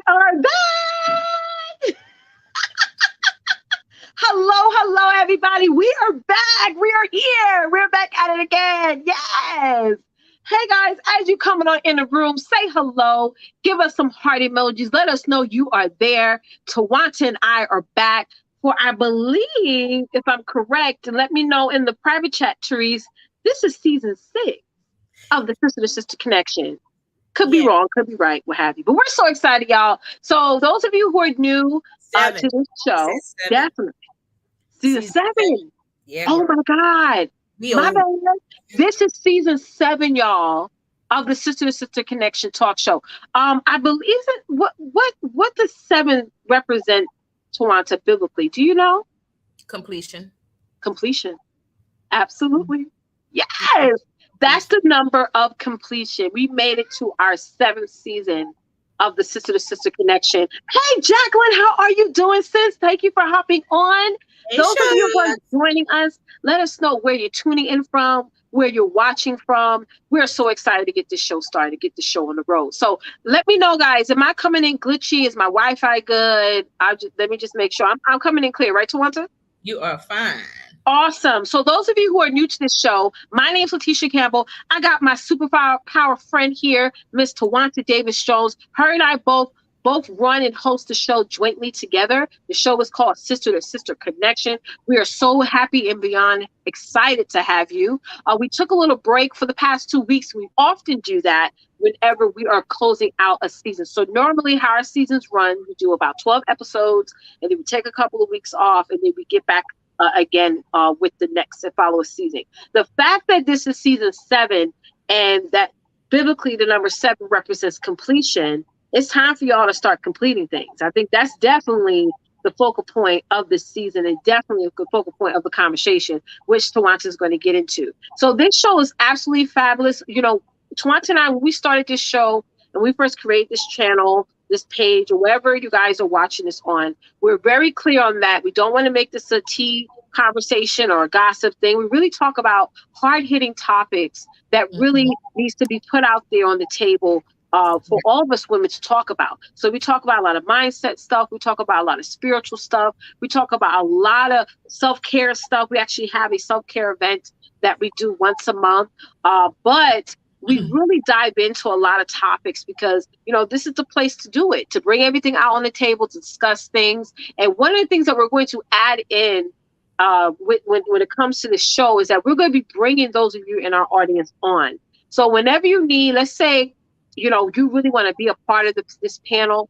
are back. Hello, everybody. We are back. We are here. We're back at it again. Yes. Hey guys, as you coming on in the room, say hello. Give us some heart emojis. Let us know you are there. Twonta and I are back for, I believe, if I'm correct, and let me know in the private chat, Therese. This is season 6 of the Sister to Sister Connection. Could be Yeah. wrong, could be right, what have you. But we're so excited, y'all. So those of you who are new to this show, definitely. Season 7. Yeah. Oh my God. My bad. This is season 7, y'all, of the Sister to Sister Connection talk show. I believe it. What does 7 represent, Twonta, biblically? Do you know? Completion. Completion. Absolutely. Yes. That's the number of completion. We made it to our 7th season of the Sister to Sister Connection. Hey, Jacqueline, how are you doing, sis? Thank you for hopping on. Hey, those of you who are joining us, let us know where you're tuning in from, where you're watching from. We're so excited to get this show started, to get the show on the road. So let me know, guys. Am I coming in glitchy? Is my Wi-Fi good? Let me just make sure. I'm coming in clear, right, Twonta? You are fine. Awesome. So those of you who are new to this show, my name's Leticia Campbell. I got my superpower friend here, Miss Twonta Davis-Jones. Her and I both run and host the show jointly together. The show is called Sister to Sister Connection. We are so happy and beyond excited to have you. We took a little break for the past 2 weeks. We often do that whenever we are closing out a season. So normally how our seasons run, we do about 12 episodes, and then we take a couple of weeks off, and then we get back again with the next and follow season. The fact that this is season 7 and that biblically the number 7 represents completion, it's time for y'all to start completing things. I think that's definitely the focal point of this season, and definitely the focal point of the conversation, which Twonta is going to get into. So this show is absolutely fabulous. You know, Twonta and I, when we started this show and we first created this channel, this page, or wherever you guys are watching this on, we're very clear on that. We don't want to make this a tea conversation or a gossip thing. We really talk about hard-hitting topics that really needs to be put out there on the table for all of us women to talk about. So we talk about a lot of mindset stuff. We talk about a lot of spiritual stuff. We talk about a lot of self-care stuff. We actually have a self-care event that we do once a month. But we really dive into a lot of topics because, you know, this is the place to do it, to bring everything out on the table, to discuss things. And one of the things that we're going to add in when it comes to the show is that we're going to be bringing those of you in our audience on. So whenever you need, let's say, you know, you really want to be a part of this panel,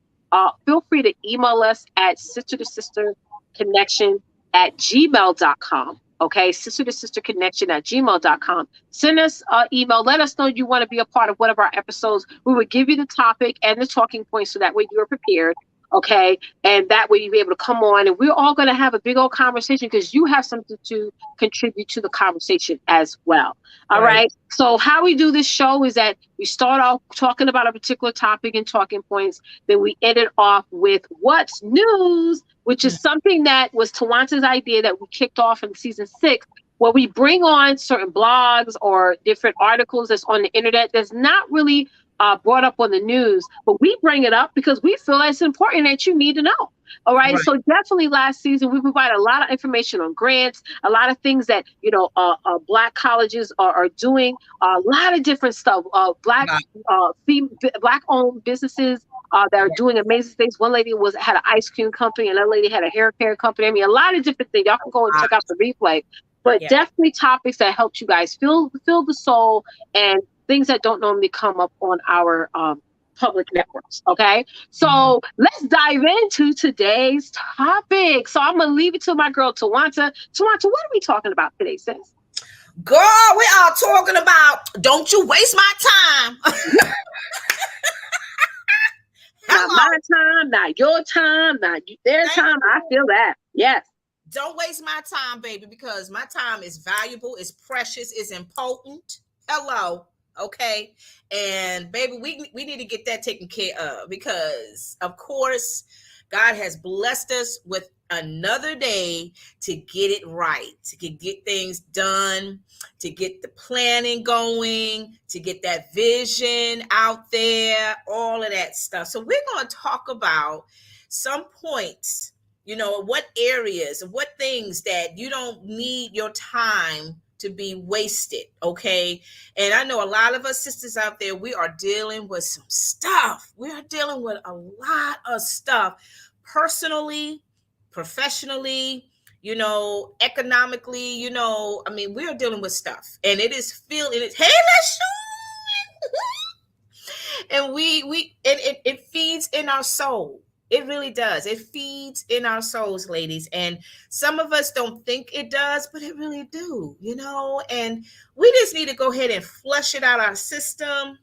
feel free to email us at sister2sisterconnection@gmail.com. Okay, Sister to Sister Connection @gmail.com. Send us an email. Let us know you want to be a part of one of our episodes. We will give you the topic and the talking points so that way you're prepared. Okay, and that way you'll be able to come on, and we're all going to have a big old conversation because you have something to contribute to the conversation as well. All right. So how we do this show is that we start off talking about a particular topic and talking points. Then we end it off with what's news, which is something that was Twonta's idea that we kicked off in season 6, where we bring on certain blogs or different articles that's on the internet that's not really brought up on the news, but we bring it up because we feel it's important that you need to know. All right. So definitely last season, we provided a lot of information on grants, a lot of things that, you know, Black colleges are doing, a lot of different stuff, Black owned businesses that are doing amazing things. One lady had an ice cream company, another lady had a hair care company. I mean, a lot of different things. Y'all can go and check out the replay, but definitely topics that help you guys fill the soul and things that don't normally come up on our public networks. Okay, so let's dive into today's topic. So I'm gonna leave it to my girl Twonta. Twonta, what are we talking about today, sis? Girl, we are talking about don't you waste my time. Not my time, not your time, not their time. I feel that. Yes. Don't waste my time, baby, because my time is valuable, it's precious, it's important. Hello. Okay. And baby, we need to get that taken care of because of course God has blessed us with another day to get it right, to get things done, to get the planning going, to get that vision out there, all of that stuff. So we're going to talk about some points, you know, what areas, what things that you don't need your time to be wasted, okay? And I know a lot of us sisters out there, we are dealing with some stuff. We are dealing with a lot of stuff personally, professionally, you know, economically, you know, I mean, we are dealing with stuff, and it is feeling it. Hey, let's shoot. And it feeds in our soul. It really does. It feeds in our souls, ladies. And some of us don't think it does, but it really do, you know, and we just need to go ahead and flush it out our system,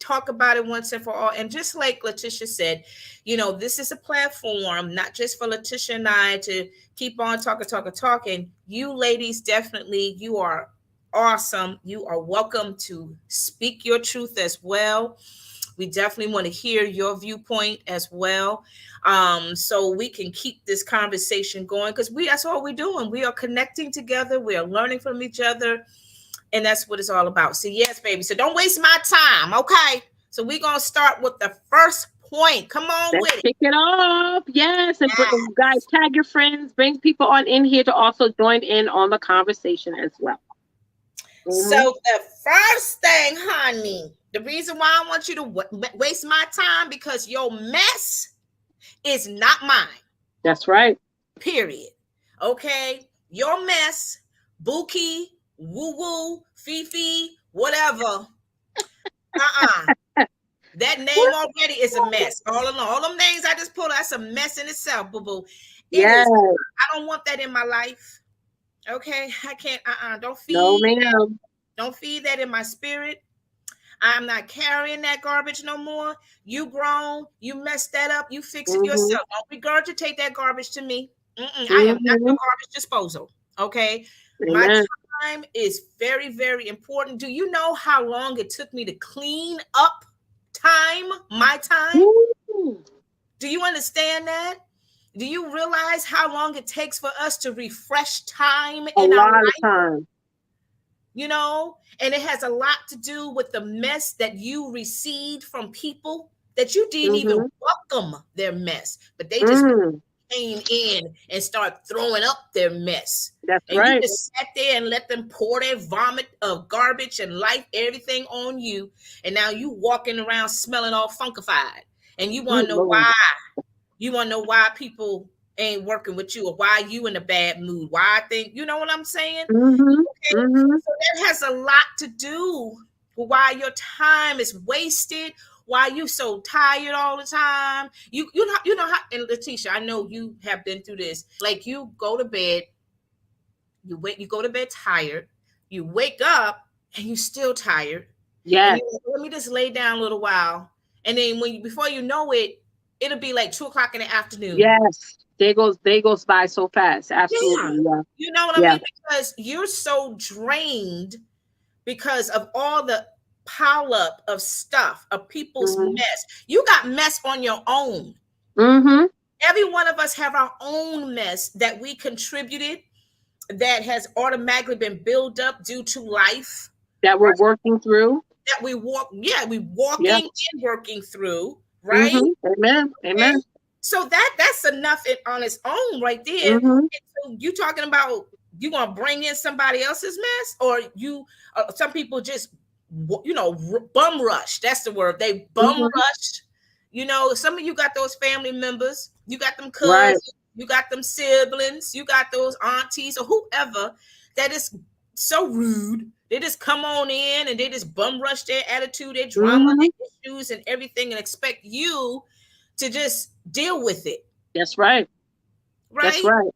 talk about it once and for all. And just like Leticia said, you know, this is a platform, not just for Leticia and I to keep on talking. You ladies, definitely, you are awesome. You are welcome to speak your truth as well. We definitely want to hear your viewpoint as well. So we can keep this conversation going, because that's all we're doing. We are connecting together. We are learning from each other. And that's what it's all about. So yes, baby. So don't waste my time. Okay. So we're going to start with the first point. Come on with it. Kick it off. Yes. And guys, tag your friends, bring people on in here to also join in on the conversation as well. So the first thing, honey, the reason why I want you to waste my time, because your mess is not mine. That's right. Period. Okay. Your mess, Buki, woo woo, Fifi, whatever. That name already is a mess. All along, all them names I just pulled, that's a mess in itself, boo boo. Yes. I don't want that in my life. Okay, I can't. Don't feed. No, ma'am. Don't feed that in my spirit. I'm not carrying that garbage no more. You grown. You messed that up. You fix it yourself. Don't regurgitate that garbage to me. I am not your garbage disposal. Okay. Amen. My time is very, very important. Do you know how long it took me to clean up time? My time. Ooh. Do you understand that? Do you realize how long it takes for us to refresh time in our life? A lot of time. You know, and it has a lot to do with the mess that you received from people that you didn't even welcome their mess, but they just came in and start throwing up their mess. That's and right. You just sat there and let them pour their vomit of garbage and life, everything on you. And now you walking around smelling all funkified. And you want to know why. You want to know why people ain't working with you, or why you in a bad mood. Why I think, you know what I'm saying? Okay? So that has a lot to do with why your time is wasted, why you so tired all the time. You know how, and Leticia, I know you have been through this. Like, you go to bed, you go to bed tired, you wake up and you still tired. Yeah. Let me just lay down a little while. And then before you know it, it'll be like 2:00 in the afternoon. Yes. Day goes by so fast. Absolutely. Yeah. You know what I mean? Because you're so drained because of all the pile up of stuff, of people's mess. You got mess on your own. Every one of us have our own mess that we contributed, that has automatically been built up due to life. That we're working through. That we walking and working through, right? Amen. Amen. So that's enough on its own right there. So you talking about you gonna bring in somebody else's mess, or you? Some people just, you know, bum rush. That's the word. They bum rush. You know, some of you got those family members. You got them cousins. You got them siblings. You got those aunties or whoever that is so rude. They just come on in and they just bum rush their attitude, their drama, their issues, and everything, and expect you to just deal with it. That's right. Right? That's right.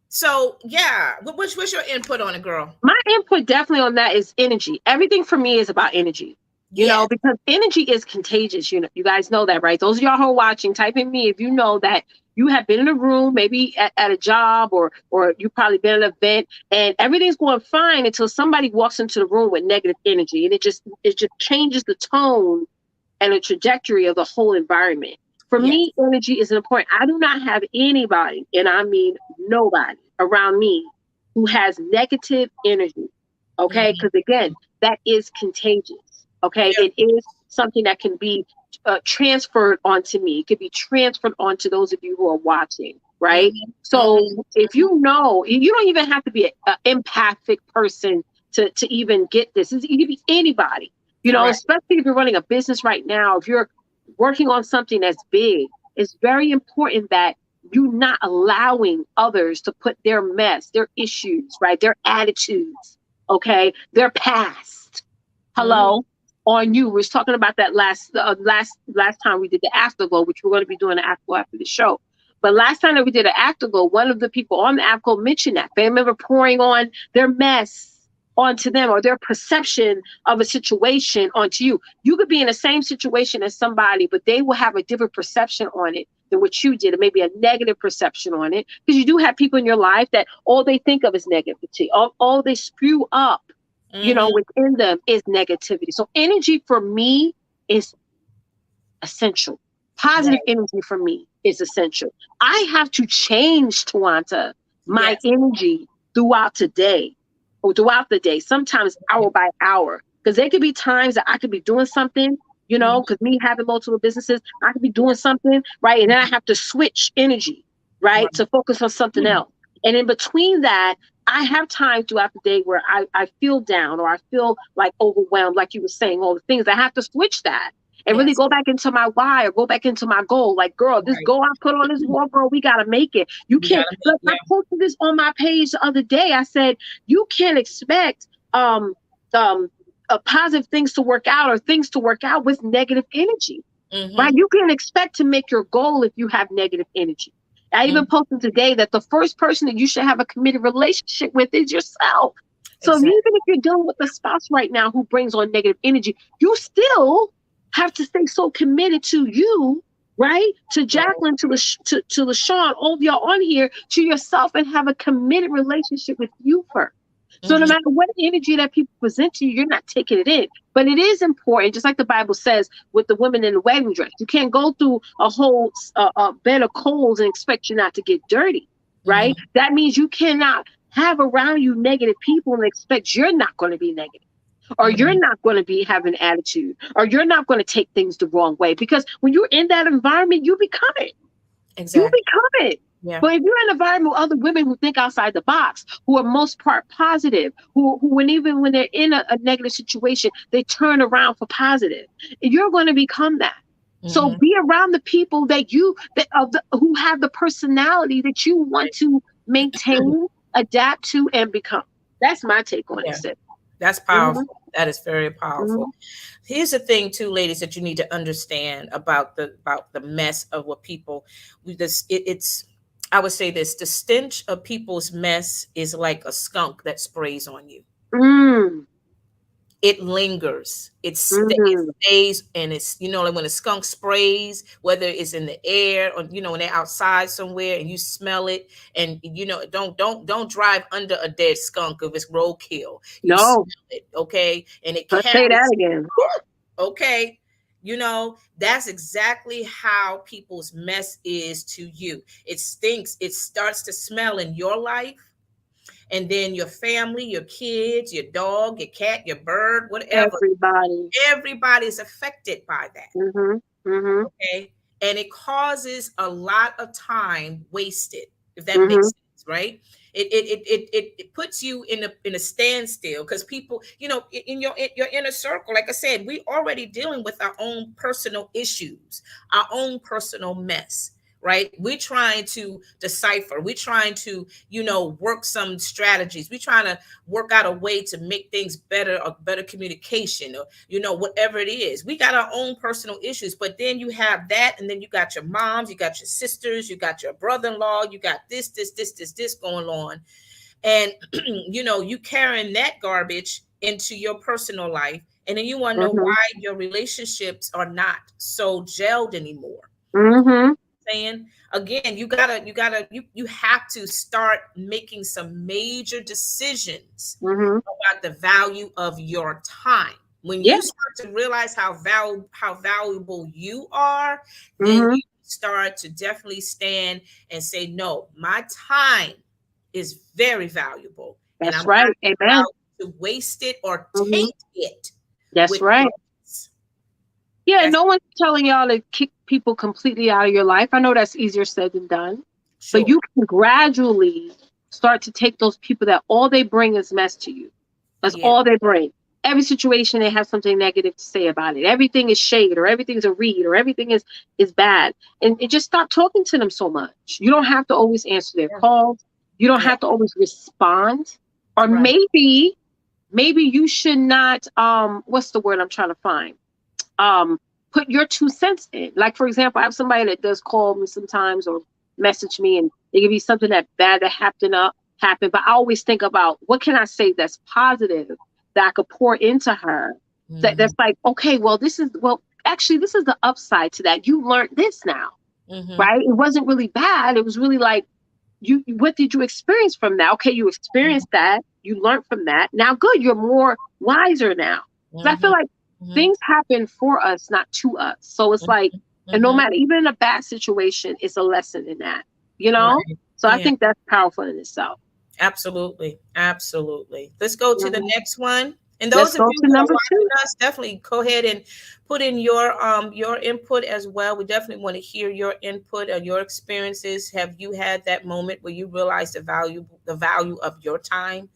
So, yeah. What's your input on it, girl? My input definitely on that is energy. Everything for me is about energy. You know, because energy is contagious. You know, you guys know that, right? Those of y'all who are watching, type in me if you know that you have been in a room, maybe at a job, or you've probably been at an event, and everything's going fine until somebody walks into the room with negative energy, and it just changes the tone and the trajectory of the whole environment. For Yes. me, energy is important. I do not have anybody, and I mean nobody around me who has negative energy. Okay. Mm-hmm. Because again, that is contagious. Okay. Yep. It is something that can be transferred onto me. It could be transferred onto those of you who are watching. Right. Mm-hmm. So Mm-hmm. if you know, you don't even have to be an empathic person to even get this. It could be anybody, Right. especially if you're running a business right now, if you're working on something that's big. It's very important that you're not allowing others to put their mess, their issues, right, their attitudes, okay, their past, Mm-hmm. hello, on you. We was talking about that last time we did the afterglow, which we're going to be doing the afterglow after the show. But last time that we did an afterglow, one of the people on the afterglow mentioned that they remember pouring on their mess onto them or their perception of a situation onto you. You could be in the same situation as somebody, but they will have a different perception on it than what you did, or maybe a negative perception on it. Because you do have people in your life that all they think of is negativity. All they spew up, Mm-hmm. within them is negativity. So energy for me is essential. Positive Right. energy for me is essential. I have to change, Twonta, my Yes. energy throughout today or throughout the day, sometimes hour by hour. Because there could be times that I could be doing something, Mm-hmm. because me having multiple businesses, I could be doing something, right? And then I have to switch energy, right? Right. To focus on something else. And in between that, I have time throughout the day where I feel down or I feel like overwhelmed, like you were saying, all the things. I have to switch that and really Yes. go back into my why or go back into my goal. Like, girl, this Right. goal I put on this wall, girl, we gotta make it. You We can't. gotta make, Look, I yeah. posted this on my page the other day. I said you can't expect um um positive things to work out or things to work out with negative energy. Right? Mm-hmm. You can't expect to make your goal if you have negative energy. I even Mm-hmm. posted today that the first person that you should have a committed relationship with is yourself. So even Exactly. if you're dealing with a spouse right now who brings on negative energy, you still have to stay so committed to you, right? To Right. Jacqueline, to LaShawn, all of y'all on here, to yourself, and have a committed relationship with you first. So no Mm-hmm. matter what energy that people present to you, you're not taking it in. But it is important, just like the Bible says with the women in the wedding dress. You can't go through a whole bed of coals and expect you not to get dirty, right? Mm-hmm. That means you cannot have around you negative people and expect you're not going to be negative or you're Mm-hmm. not going to be having attitude or you're not going to take things the wrong way because when you're in that environment you become it. You Exactly. become it. Yeah. But if you're in an environment with other women who think outside the box, who are most part positive, who when even when they're in a negative situation, they turn around for positive, you're going to become that. So Mm-hmm. be around the people who have the personality that you want to maintain, adapt to, and become. That's my take on it, Yeah. sis. That's Mhm, powerful. That is very powerful. mhm, Here's the thing, too, ladies, that you need to understand about the mess of what people. It's. I would say this: the stench of people's mess is like a skunk that sprays on you. mm, It lingers. It mhm. stays, and it's like when a skunk sprays, whether it's in the air or when they're outside somewhere and you smell it, and don't drive under a dead skunk if it's roadkill. You No, smell it, okay, and it let's say that carries. again. Okay, that's exactly how people's mess is to you. It stinks. It starts to smell in your life, and then your family, your kids, your dog, your cat, your bird, whatever. Everybody. Everybody's affected by that. Mhm, mhm, Okay. And it causes a lot of time wasted, if that makes mhm, sense, right? It puts you in a standstill because people, in your inner circle, like I said, we already dealing with our own personal issues, our own personal mess, right? We're trying to decipher, we're trying to, work some strategies, we're trying to work out a way to make things better, or better communication, or whatever it is. We got our own personal issues, but then you have that, and then you got your moms, you got your sisters, you got your brother-in-law, you got this going on. And you carrying that garbage into your personal life, and then you want to know mhm, why your relationships are not so gelled anymore. mhm, Saying again, you have to start making some major decisions mhm. about the value of your time. When Yeah. you start to realize how valuable you are, then Mhm, you start to definitely stand and say, no, my time is very valuable. And That's I'm right. not Amen. allowed to waste it or Hmm. taint it That's with right. drugs. Yeah, That's no one's telling y'all to kick people completely out of your life. I know that's easier said than done, but sure. you can gradually start to take those people that all they bring is mess to you. That's Yeah. all they bring. Every situation they have something negative to say about it. Everything is shade, or everything's a read, or everything is bad. And just stop talking to them so much. You don't have to always answer their Yeah. calls. You don't Yeah. have to always respond. Or Right. maybe you should not what's the word I'm trying to find? um Put your 2 cents in. Like, for example, I have somebody that does call me sometimes or message me, and they give me something that bad that happened, but I always think about what can I say that's positive that I could pour into her, that's like, okay, well, actually this is the upside to that. You learned this now, Mm-hmm. right? It wasn't really bad. It was really like, what did you experience from that? Okay, you experienced that, you learned from that, now good, you're more wiser now. So I Mm-hmm. feel like Mm-hmm. things happen for us, not to us. So it's like, and no Mm-hmm. matter, even in a bad situation, it's a lesson in that, you know. Right. So I Yeah. think that's powerful in itself. Absolutely. Absolutely. Let's go to the Mhm. next one. And Let's those of go you to who are number two. watching us, definitely go ahead and put in your input as well. We definitely want to hear your input or your experiences. Have you had that moment where you realized the value of your time?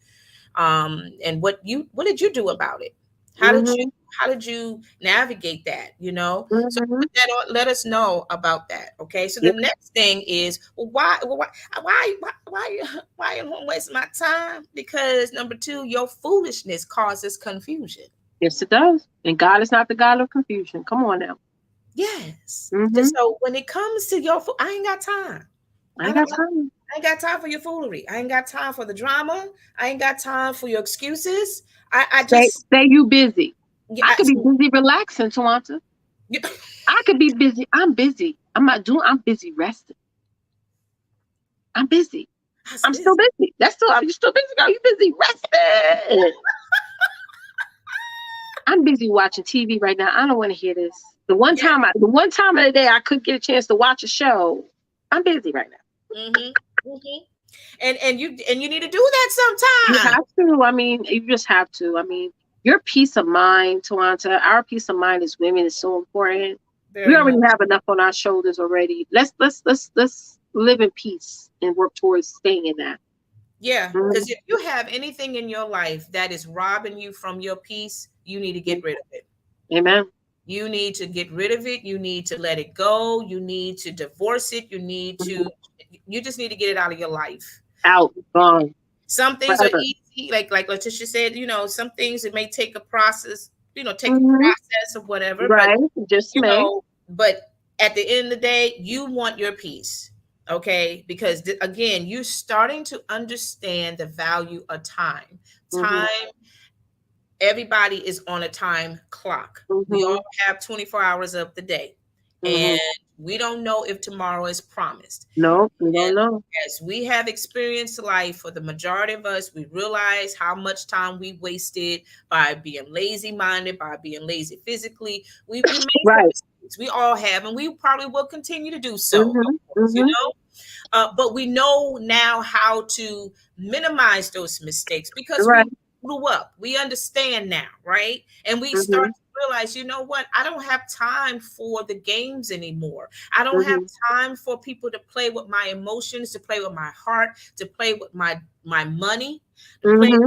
And what did you do about it? How did you Hmm. how did you navigate that? So Hmm. put that on, let us know about that. Okay. So the Yeah. next thing is, well, why am I waste my time? Because number two, your foolishness causes confusion. Yes, it does. And God is not the God of confusion. Come on now. Yes. Hmm. So when it comes to I ain't got time. I I ain't don't. got time. I ain't got time for your foolery. I ain't got time for the drama. I ain't got time for your excuses. I Say, just say you busy. yeah. I could be busy relaxing, Tawanta. Yeah. I could be busy. I'm busy. I'm busy resting. I'm busy. That's I'm still busy. busy. You still busy, girl. You busy resting. I'm busy watching TV right now. I don't want to hear this. Yeah. The one time of the day I could get a chance to watch a show, I'm busy right now. Mm-hmm. Mm-hmm. And you need to do that You sometime. have to. I mean, you just have to. I mean, your peace of mind, Tawanta, our peace of mind as women is so important. We Very already much. have enough on our shoulders already. Let's live in peace and work towards staying in that. Yeah. Because Mhm. if you have anything in your life that is robbing you from your peace, you need to get rid of it. Amen. You need to get rid of it. You need to let it go. You need to divorce it. You just need to get it out of your life. Out, gone, Some things are forever. easy, like Leticia said, some things it may take a process, take a Hmm. process of whatever, but Right. Just may. but at the end of the day, you want your peace. Okay, because again, you're starting to understand the value of time. Hmm. Time, everybody is on a time clock. We Hmm. all have 24 hours of the day, and Hmm. we don't know if tomorrow is promised. No, we don't And know. as we have experienced life, for the majority of us, we realize how much time we wasted by being lazy minded, by being lazy physically. We made some Right. mistakes. We all have, and we probably will continue to do so, of Hmm. course, Hmm. but we know now how to minimize those mistakes because Right. we grew up. We understand now, right? And we start Hmm. to realize, you know what? I don't have time for the games anymore. I don't have Hmm. time for people to play with my emotions, to play with my heart, to play with my money, to play Hmm.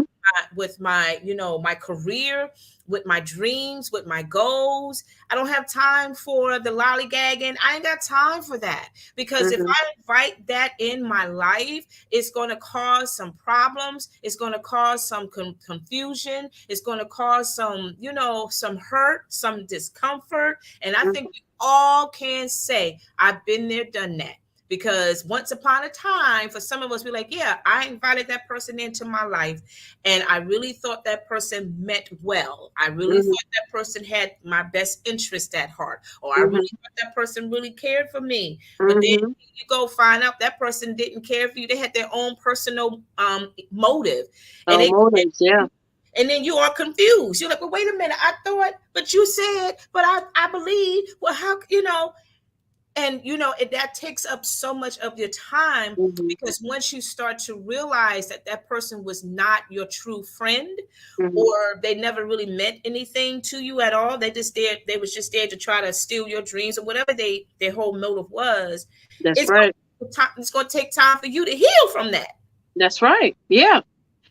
with my my career, with my dreams, with my goals. I don't have time for the lollygagging. I ain't got time for that, because if Hmm. I invite that in my life, it's going to cause some problems. It's going to cause some confusion. It's going to cause some hurt, some discomfort. And I think we all can say, I've been there, done that. Because once upon a time, for some of us, we're like, yeah, I invited that person into my life, and I really thought that person meant well. I really Hmm. thought that person had my best interest at heart, or I Hmm. really thought that person really cared for me. But then Hmm. you go find out that person didn't care for you. They had their own personal motive, and Oh, they motives. Yeah. and then you are confused. You're like, well, wait a minute. I thought, but you said, but I believe. Well, how? And that takes up so much of your time, Mm-hmm. because once you start to realize that that person was not your true friend, Mm-hmm. or they never really meant anything to you at all, they was just there to try to steal your dreams, or whatever their whole motive was. That's it's right. it's going to take time for you to heal from that. That's right. Yeah.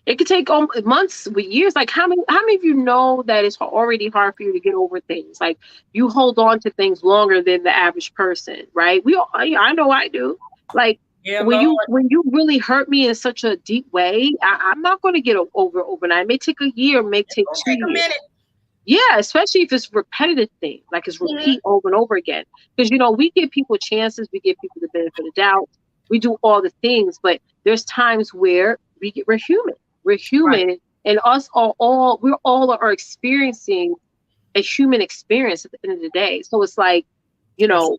It could take months with years. Like how many of you know that it's already hard for you to get over things? Like you hold on to things longer than the average person, right? I know I do. Like Yeah, when Lord. you really hurt me in such a deep way, I'm not going to get over overnight. It may take a year, it may It's take going to two take a years. minute. Yeah, especially if it's repetitive thing, like it's Mm-hmm. repeat over and over again. Because we give people chances, we give people the benefit of doubt, we do all the things, but there's times where we're human. We're Right. human, and us we're all are experiencing a human experience at the end of the day. So it's like, you Yes. know,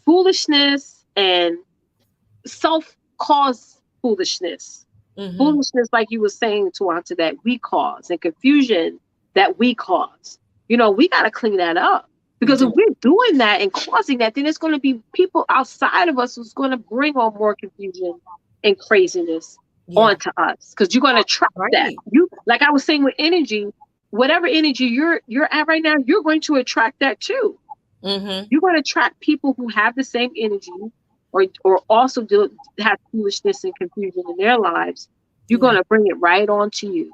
foolishness and self-caused foolishness. Mm-hmm. Foolishness, like you were saying, Twonta, that we cause, and confusion that we cause. We got to clean that up. We Because if do. we're doing that and causing that, then it's going to be people outside of us who's going to bring on more confusion and craziness Yeah. onto us. Because you're going to attract that. Right. Like I was saying with energy, whatever energy you're at right now, you're going to attract that too. Mm-hmm. You're going to attract people who have the same energy, or also have foolishness and confusion in their lives. You're Yeah. going to bring it right onto you.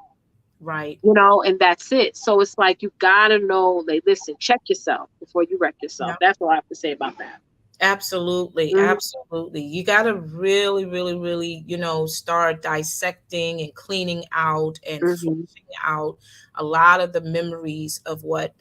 Right. And that's it. So it's like, you got to know, like, listen, check yourself before you wreck yourself. Yeah. That's all I have to say about that. Absolutely. Mhm. Absolutely. You got to really, really, really, start dissecting and cleaning out and Mhm. flushing out a lot of the memories of what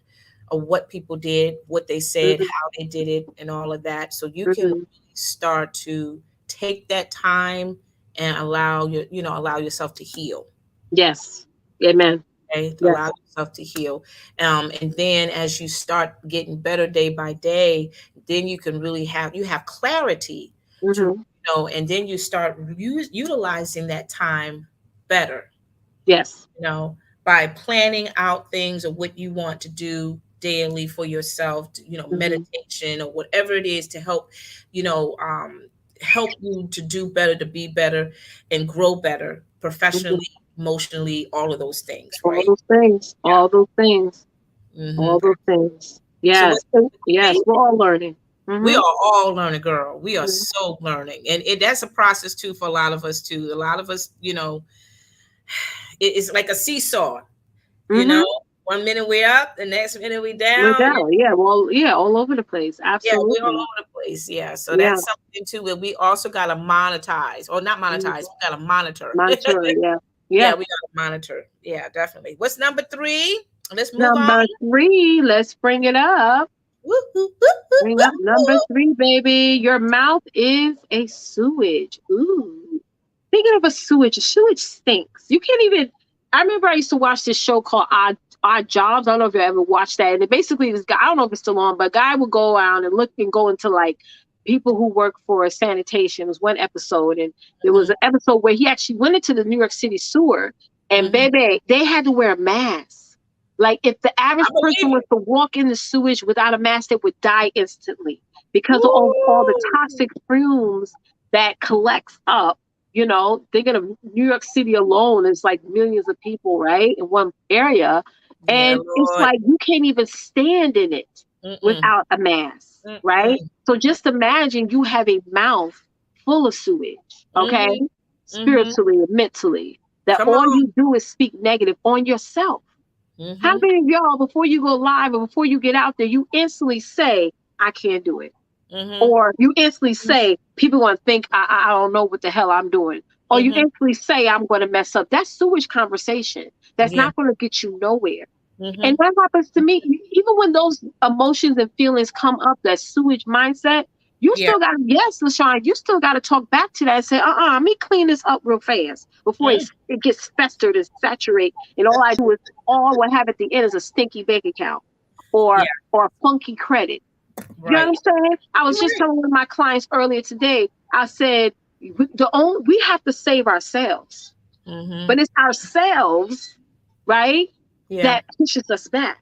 people did, what they said, Mhm. how they did it, and all of that. So you can Mhm. start to take that time and allow yourself to heal. Yes. Amen. Okay, Yes. allow yourself to heal, and then as you start getting better day by day, then you can really have clarity to Mhm. and then you start utilizing that time better, Yes. by planning out things of what you want to do daily for yourself, Mhm. meditation or whatever it is to help, help you to do better, to be better, and grow better Mhm. professionally, emotionally, all of those things, All right? those things. All those things. Hmm. All those things. So Yes. what's Yes. We're all learning. we Mhm. are all learning, girl. We are Mhm. so learning, and that's a process too for a lot of us too. A lot of us, it's like a seesaw. You know, Mhm. 1 minute we're up, the next minute we We're down. down. Yeah. Well. Yeah. All over the place. Yeah, we're all Absolutely. over the place. Yeah, so Yeah. that's something too that we also got to monetize, or not Mhm. monetize. We got to monitor. Monitor. Yeah. Yeah, Yeah. we got to monitor. Yeah, definitely. What's number 3? Let's move on. Number 3. Let's bring it up. Woo, woo, woo, woo, Bring woo, up number woo. 3, baby. Your mouth is a sewage. Ooh. Thinking of a sewage stinks. You can't even. I remember I used to watch this show called Odd Jobs. I don't know if you ever watched that. And it basically, this guy, I don't know if it's still on, but a guy would go around and look and go into like people who work for sanitation. It was one episode, and there was Mhm, an episode where he actually went into the New York City sewer, and mhm. baby, they had to wear a mask. Like if the I average person believe was it. to walk in the sewage without a mask, they would die instantly because of all the Woo. toxic fumes that collects up. Thinking of New York City alone, it's like millions of people, right, in one area. Yeah, And it's Lord. like you can't even stand in it Mm-mm, without a mask, right? mm-mm, So just imagine you have a mouth full of sewage, okay? mm-hmm, mm-hmm. Spiritually and mentally, that Come all on. you do is speak negative on yourself. How Mm-hmm, many of y'all, before you go live or before you get out there, you instantly say, I can't do it? mm-hmm, Or you instantly say, people want to think I don't know what the hell I'm doing. Or you mm-hmm. instantly say, I'm going to mess up. That's sewage conversation. That's Yeah. not going to get you nowhere. Mm-hmm. And that happens to me. Even when those emotions and feelings come up, that sewage mindset, you Yeah. still got to, yes, LaShawn, you still got to talk back to that and say, let me clean this up real fast before Mm. it gets festered and saturate. And all I do is, all I have at the end is a stinky bank account Yeah. or funky credit. You know what Right. I'm saying? I was You're just right. telling one of my clients earlier today, I said, we have to save ourselves, Mm-hmm. but it's ourselves, right, Yeah. that pushes us back.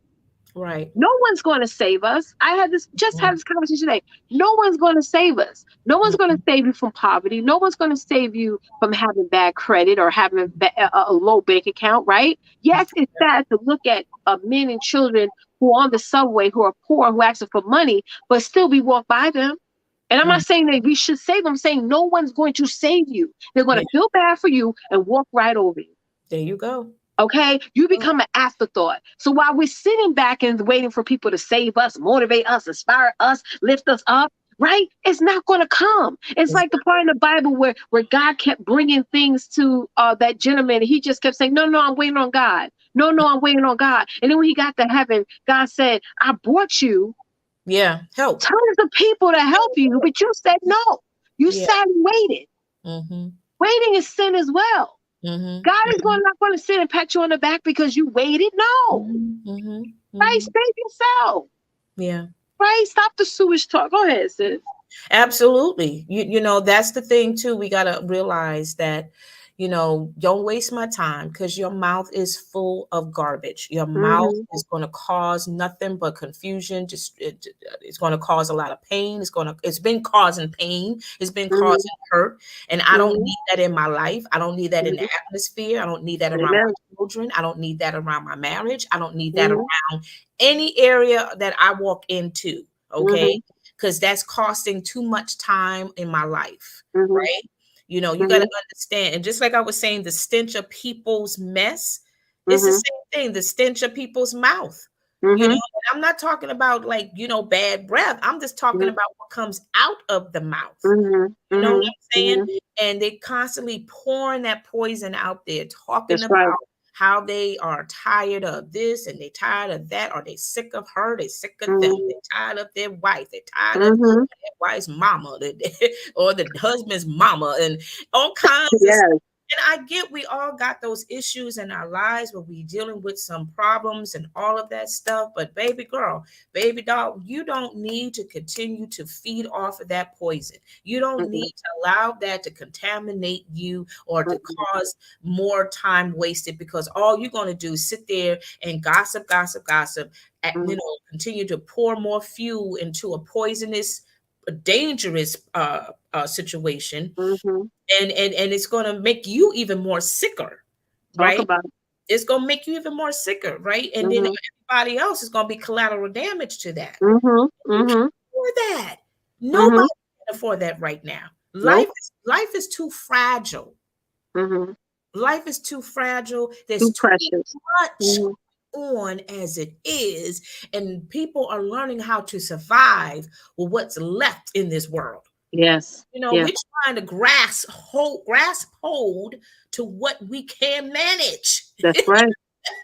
Right. No one's going to save us. I had this just had this conversation today. No one's going to save us. No one's going to Mhm. save you from poverty. No one's going to save you from having bad credit or having a low bank account, right? Yes, it's sad to look at men and children who are on the subway, who are poor, who are asking for money, but still we walk by them. And I'm not Mm. saying that we should save them. I'm saying no one's going to save you. They're going Yeah. to feel bad for you and walk right over you. There you go. Okay, you become an afterthought. So while we're sitting back and waiting for people to save us, motivate us, inspire us, lift us up, right? It's not going to come. It's like the part in the Bible where God kept bringing things to that gentleman, and he just kept saying, "No, no, I'm waiting on God. No, no, I'm waiting on God." And then when he got to heaven, God said, "I brought you Yeah. Help. tons of people to help you, but you said no. You Yeah. sat and waited. Mm-hmm. Waiting is sin as well." Mm-hmm. God is not going to sit and pat you on the back because you waited. No. Mm-hmm. Mm-hmm. Right? Mm-hmm. Save yourself. Yeah. Right? Stop the sewage talk. Go ahead, sis. Absolutely. You know, that's the thing too. We got to realize that, you know, don't waste my time, because your mouth is full of garbage. Your mouth Mm-hmm. is going to cause nothing but confusion. It's going to cause a lot of pain. It's been causing pain. It's been Mm-hmm. causing hurt. And I don't Mm-hmm. need that in my life. I don't need that in the Mm-hmm. atmosphere. I don't need that around Amen. my children. I don't need that around my marriage. I don't need that Mm-hmm. around any area that I walk into. Okay, Mm-hmm. because that's costing too much time in my life, Mm-hmm. right? You know, you got Mm-hmm. to understand. And just like I was saying, the stench of people's mess, it's the Mm-hmm. same thing, the stench of people's mouth. You know, Mm-hmm. and I'm not talking about, like, you know, bad breath. I'm just talking about what comes out of the mouth. Mm-hmm. You know what Mm-hmm. I'm saying? Mm-hmm. And they constantly pouring that poison out there, talking That's right. about how they are tired of this and they tired of that, or they sick of her, they sick of them, Mm-hmm. they tired of their wife, they tired of Mm-hmm. their wife's mama, or the husband's mama, and all kinds of stuff. Yes. And I get, we all got those issues in our lives where we dealing with some problems and all of that stuff. But baby girl, baby doll, you don't need to continue to feed off of that poison. You don't Mm-hmm. need to allow that to contaminate you or to Mm-hmm. cause more time wasted, because all you're going to do is sit there and gossip, gossip, gossip, you know, continue to pour more fuel into a poisonous, dangerous situation. Mm-hmm. And it's going to make you even more sicker, Talk right? about it. It's going to make you even more sicker, right? And then Mm-hmm. everybody else is going to be collateral damage to that. Mm-hmm. You can't Mm-hmm. afford that. Mm-hmm. Nobody can afford that right now. Nope. Life is too fragile. Mm-hmm. Life is too fragile. There's Too too precious. much Mm-hmm. on as it is, and people are learning how to survive with what's left in this world. Yes. You know, Yes. we're trying to grasp hold to what we can manage. That's right.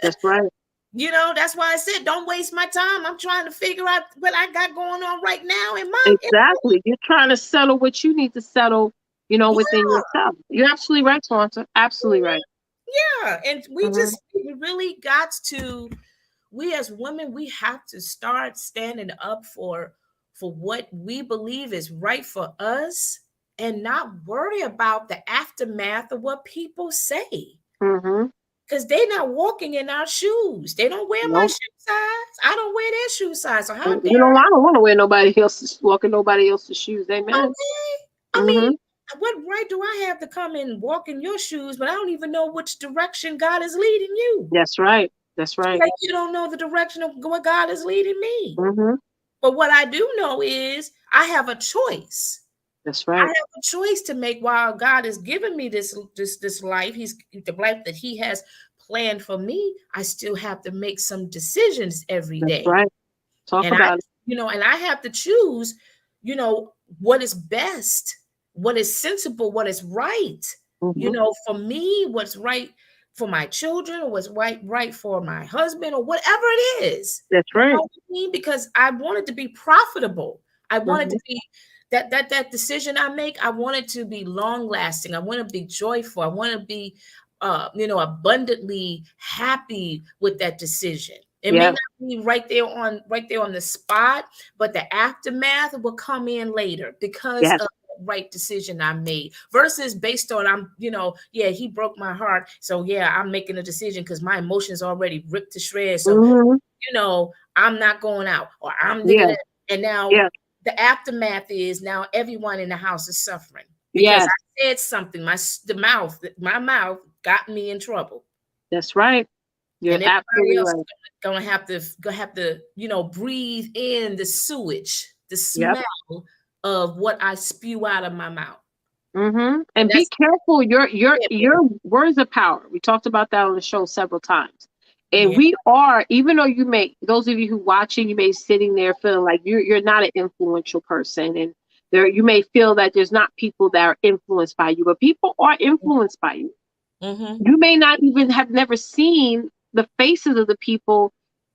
That's right. You know, that's why I said, don't waste my time. I'm trying to figure out what I got going on right now in my Exactly. You're trying to settle what you need to settle, within yeah. yourself. You're absolutely right, Twonta. Absolutely right. Yeah. And Mm-hmm. we really got to, we as women, we have to start standing up for what we believe is right for us, and not worry about the aftermath of what people say. Mm-hmm. Because they're not walking in our shoes. They don't wear my Nope. shoe size. I don't wear their shoe size. So how You dare know, I don't want to wear nobody else's walking nobody else's shoes. I? Amen. Okay. I mean, Mm-hmm. what right do I have to come and walk in your shoes, but I don't even know which direction God is leading you? That's right. That's right. Like, you don't know the direction of what God is leading me. Mm-hmm. But what I do know is I have a choice. That's I right. have a choice to make while God has given me this life. He's the life that He has planned for me. I still have to make some decisions every That's day. right. Talk And about it. and I have to choose, what is best, what is sensible, what is right, Mm-hmm. for me, what's right for my children, or what's right for my husband, or whatever it is. That's You right. know what I mean? Because I want it to be profitable. I want it Mm-hmm. to be that decision I make. I want it to be long lasting. I want to be joyful. I want to be, abundantly happy with that decision. It may Yeah. not be right there on the spot, but the aftermath will come in later because Yes. of the right decision I made, versus based on, yeah, he broke my heart. So yeah, I'm making a decision because my emotions already ripped to shreds. So, Mm-hmm. I'm not going out, or I'm Yeah. and now Yeah. the aftermath is now everyone in the house is suffering because Yes. I said something. My mouth got me in trouble, That's right. You're and everybody absolutely else right. is gonna have to breathe in the sewage, the Yep. smell of what I spew out of my mouth. Mm-hmm. And And be that's careful. Your yeah, words of power. We talked about that on the show several times. And yeah, we are, even though you may, those of you who watching, you may sitting there feeling like you're not an influential person, and there you may feel that there's not people that are influenced by you, but people are influenced by you. mm-hmm. You may not even have never seen the faces of the people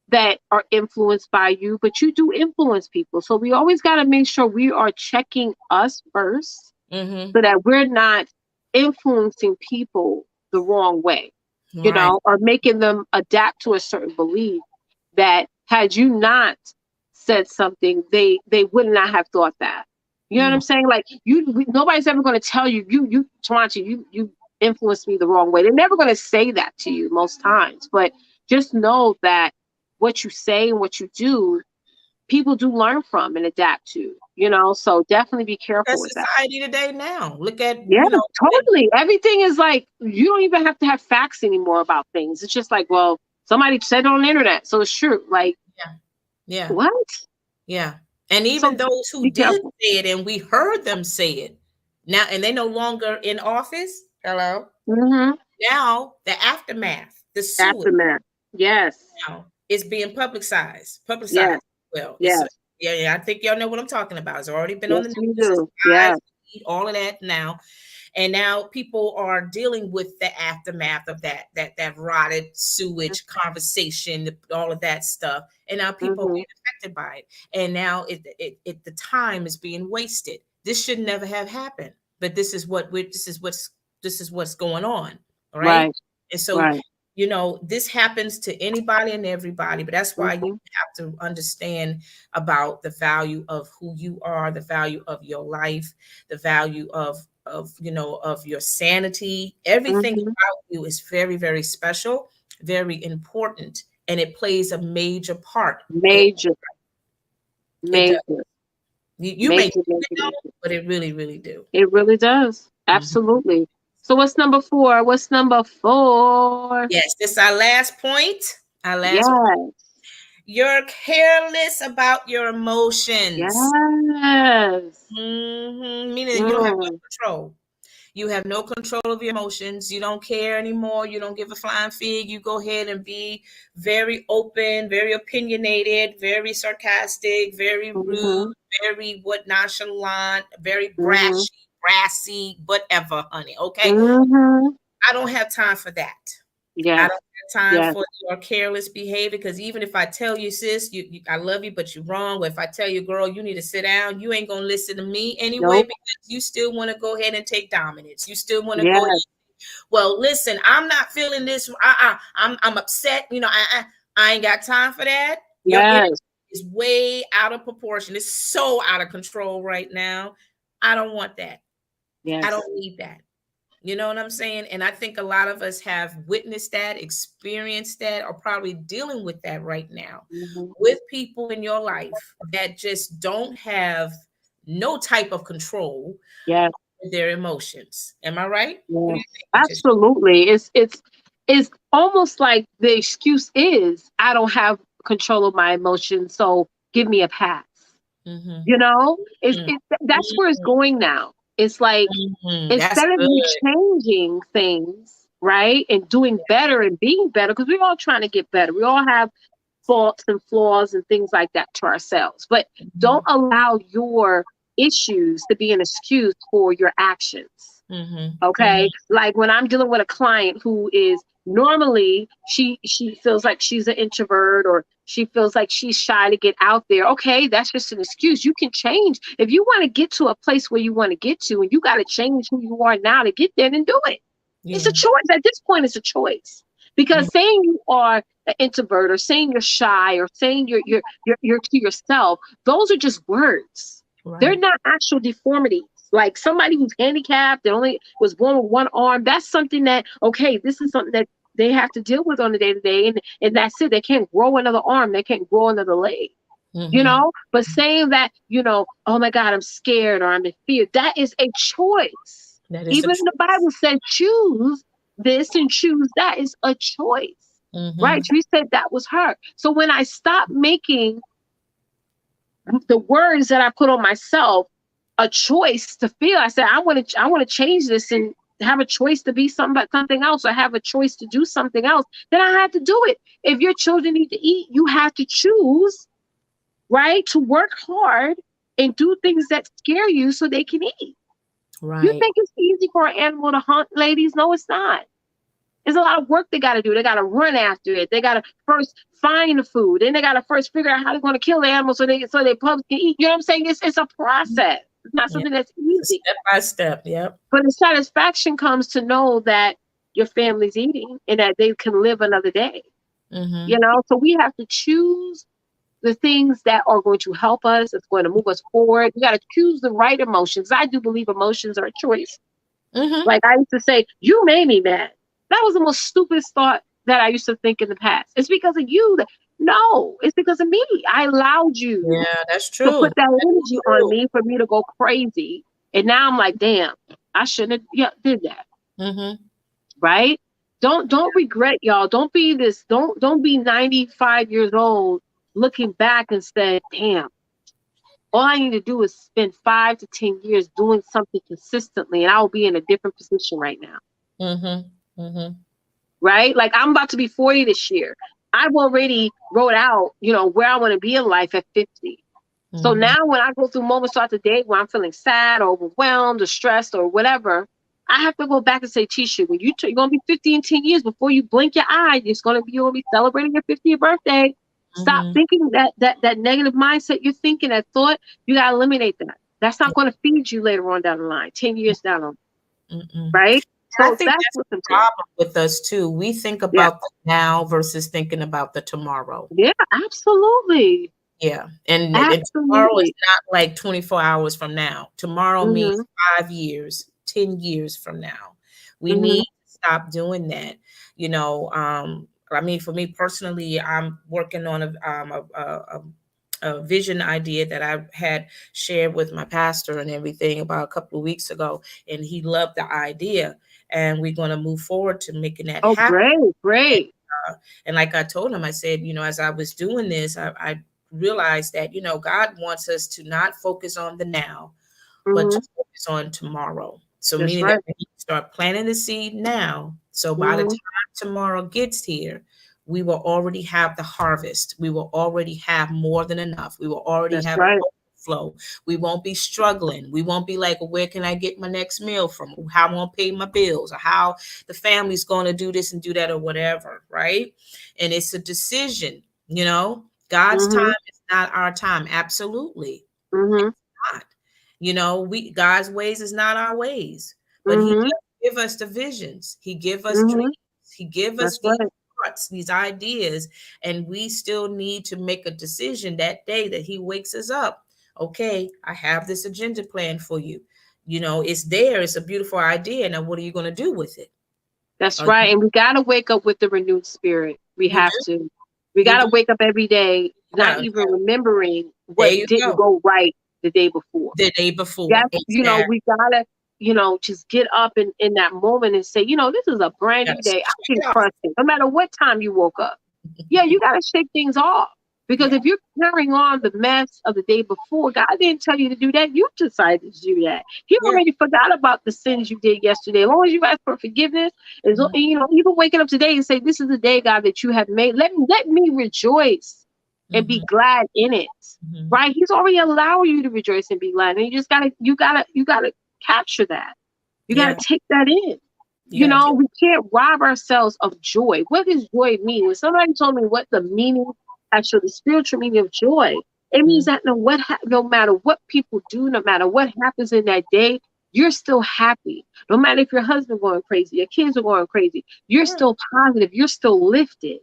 that are influenced by you, but you do influence people. So we always got to make sure we are checking us first Mm-hmm. so that we're not influencing people the wrong way, Right. or making them adapt to a certain belief that had you not said something, they would not have thought that. You know what Mm. I'm saying? Like nobody's ever going to tell you, Tawanchi, you influenced me the wrong way. They're never going to say that to you most times, but just know that what you say and what you do, people do learn from and adapt to. So definitely be Look at careful with that. society today now. Look at, Yeah, totally. Everything is like you don't even have to have facts anymore about things. It's just like, well, somebody said it on the internet, so it's true. Like, yeah, yeah, what? yeah. And So even those who be did careful. say it and we heard them say it now, and they no longer in office. Hello. Mm-hmm. Now the aftermath, the sewage Aftermath. Yes. now is being publicized. Yes. Publicized. Well, it's Yes. yeah. I think y'all know what I'm talking about. It's already been on the Yes, news. we It's do. Yeah. live feed, all of that now. And now people are dealing with the aftermath of that rotted sewage conversation, all of that stuff. And now people are Mm-hmm. being affected by it. And now the time is being wasted. This should never have happened. But this is what's going on. All right. Right. And so, Right. this happens to anybody and everybody, but that's why you Mm-hmm. have to understand about the value of who you are, the value of your life, the value of your sanity. Everything Mm-hmm. about you is very, very special, very important, and it plays a major part. It, Major. it does. Major. You may think Major. it Major. don't, Major. but it really, really do. It really does. Mhm. Absolutely. So what's number 4? What's number 4? Yes, this is our last point. Our last point. Yes. You're careless about your emotions. Yes. Meaning you don't have no Mm. control. You have no control of your emotions. You don't care anymore. You don't give a flying fig. You go ahead and be very open, very opinionated, very sarcastic, very rude, Mhm. very nonchalant, very Mhm. brassy, whatever, honey. Okay. Mhm. I don't have time for that. I Yes. don't have time Yes. for your careless behavior because even if I tell you, sis, I love you, but you're wrong. Or if I tell you, girl, you need to sit down, you ain't gonna listen to me anyway Nope. because you still want to go ahead and take dominance. You still want to go. Yes. Well, listen, I'm not feeling this. I'm upset. I ain't got time for that. Your energy Yes. is way out of proportion. It's so out of control right now. I don't want that. I Yes. don't need that. You know what I'm saying? And I think a lot of us have witnessed that, experienced that, or probably dealing with that right now Mhm. with people in your life that just don't have no type of control Yes. with their emotions. Am I right? What do Yes. you think, Letitia? Absolutely. It's almost like the excuse is I don't have control of my emotions, so give me a pass. Mm-hmm. That's where it's going now. It's like Mm-hmm. That's instead of you good. changing things, right, and doing better and being better, because we're all trying to get better. We all have faults and flaws and things like that to ourselves. But don't allow your issues to be an excuse for your actions. Mm-hmm. Okay. Like when I'm dealing with a client who is normally she feels like she's an introvert or she feels like she's shy to get out there. Okay, that's just an excuse. You can change. If you want to get to a place where you want to get to and you got to change who you are now to get there, then do it. It's Yeah. a choice. At this point, it's a choice. Yeah. Because saying you are an introvert or saying you're shy or saying you're to yourself, those are just words. They're Right. not actual deformities. Like somebody who's handicapped that only was born with one arm, that's something that, okay, this is something that they have to deal with on a day-to-day, and that's it. They can't grow another arm, they can't grow another leg. But saying that, oh my God, I'm scared or I'm in fear, that is a choice. That is a Even choice. the Bible said choose this and choose that is a choice. Right? She said that was her. So when I stopped making the words that I put on myself a choice to feel, I said, I want to change this and have a choice to be something else, or have a choice to do something else, then I had to do it. If your children need to eat, you have to choose, right, to work hard and do things that scare you so they can eat. Right. You think it's easy for an animal to hunt, ladies? No, it's not. There's a lot of work they got to do. They got to run after it. They got to first find the food. Then they got to first figure out how they're going to kill the animal so their pups can eat. You know what I'm saying? It's a process. It's not something that's easy. Step by step, yep. But the satisfaction comes to know that your family's eating and that they can live another day. So we have to choose the things that are going to help us. It's going to move us forward. We got to choose the right emotions. I do believe emotions are a choice. Like I used to say, you made me mad. That was the most stupidest thought that I used to think in the past. It's because of you. No, it's because of me. I allowed you that's to true. put that energy on me for me to go crazy. And now I'm like, damn, I shouldn't have did that. Right? Don't regret, y'all. Don't be 95 years old looking back and say, damn, all I need to do is spend 5 to 10 years doing something consistently, and I'll be in a different position right now. Right? Like I'm about to be 40 this year. I've already wrote out, where I want to be in life at 50. So now when I go through moments throughout the day where I'm feeling sad or overwhelmed or stressed or whatever, I have to go back and say, Tisha, when you're going to be 50 in 10 years, before you blink your eye, you're going to be celebrating your 50th birthday. Stop thinking that negative mindset you're thinking, that thought. You got to eliminate that. That's not going to feed you later on down the line, 10 years down the line. Right? So I think that's the problem with us too. We think about the now versus thinking about the tomorrow. Yeah, absolutely. Yeah. And tomorrow is not like 24 hours from now. Tomorrow means 5 years, 10 years from now. We need to stop doing that. I mean, for me personally, I'm working on a vision idea that I had shared with my pastor and everything about a couple of weeks ago. And he loved the idea. And we're going to move forward to making that happen. Great. And like I told him, I said, as I was doing this, I realized that, God wants us to not focus on the now, but to focus on tomorrow. So meaning that we start planting the seed now. So by the time tomorrow gets here, we will already have the harvest. We will already have more than enough. We will already have flow. We won't be struggling. We won't be like, well, where can I get my next meal from? How I won't pay my bills, or how the family's going to do this and do that, or whatever. Right. And it's a decision, God's time is not our time. Absolutely. It's not. God's ways is not our ways, but he does give us the visions. He give us dreams. He give us these thoughts, these ideas, and we still need to make a decision that day that he wakes us up. Okay, I have this agenda plan for you. It's there. It's a beautiful idea. Now, what are you going to do with it? That's right. And we got to wake up with the renewed spirit. We have to. We got to wake up every day, not even remembering what didn't go right the day before. The day before. Yes, we got to, just get up in that moment and say, this is a brand new day. I can trust it. No matter what time you woke up. Yeah, you got to shake things off. Because if you're carrying on the mess of the day before, God didn't tell you to do that. You decided to do that. He already forgot about the sins you did yesterday. As long as you ask for forgiveness, even waking up today and say, this is the day, God, that you have made. Let me rejoice and be glad in it. Right? He's already allowing you to rejoice and be glad. And you just gotta capture that. You gotta take that in. We can't rob ourselves of joy. What does joy mean? When somebody told me what the meaning, actually the spiritual meaning of joy, it means that no matter what people do, no matter what happens in that day, you're still happy. No matter if your husband going crazy, your kids are going crazy, you're still positive, you're still lifted,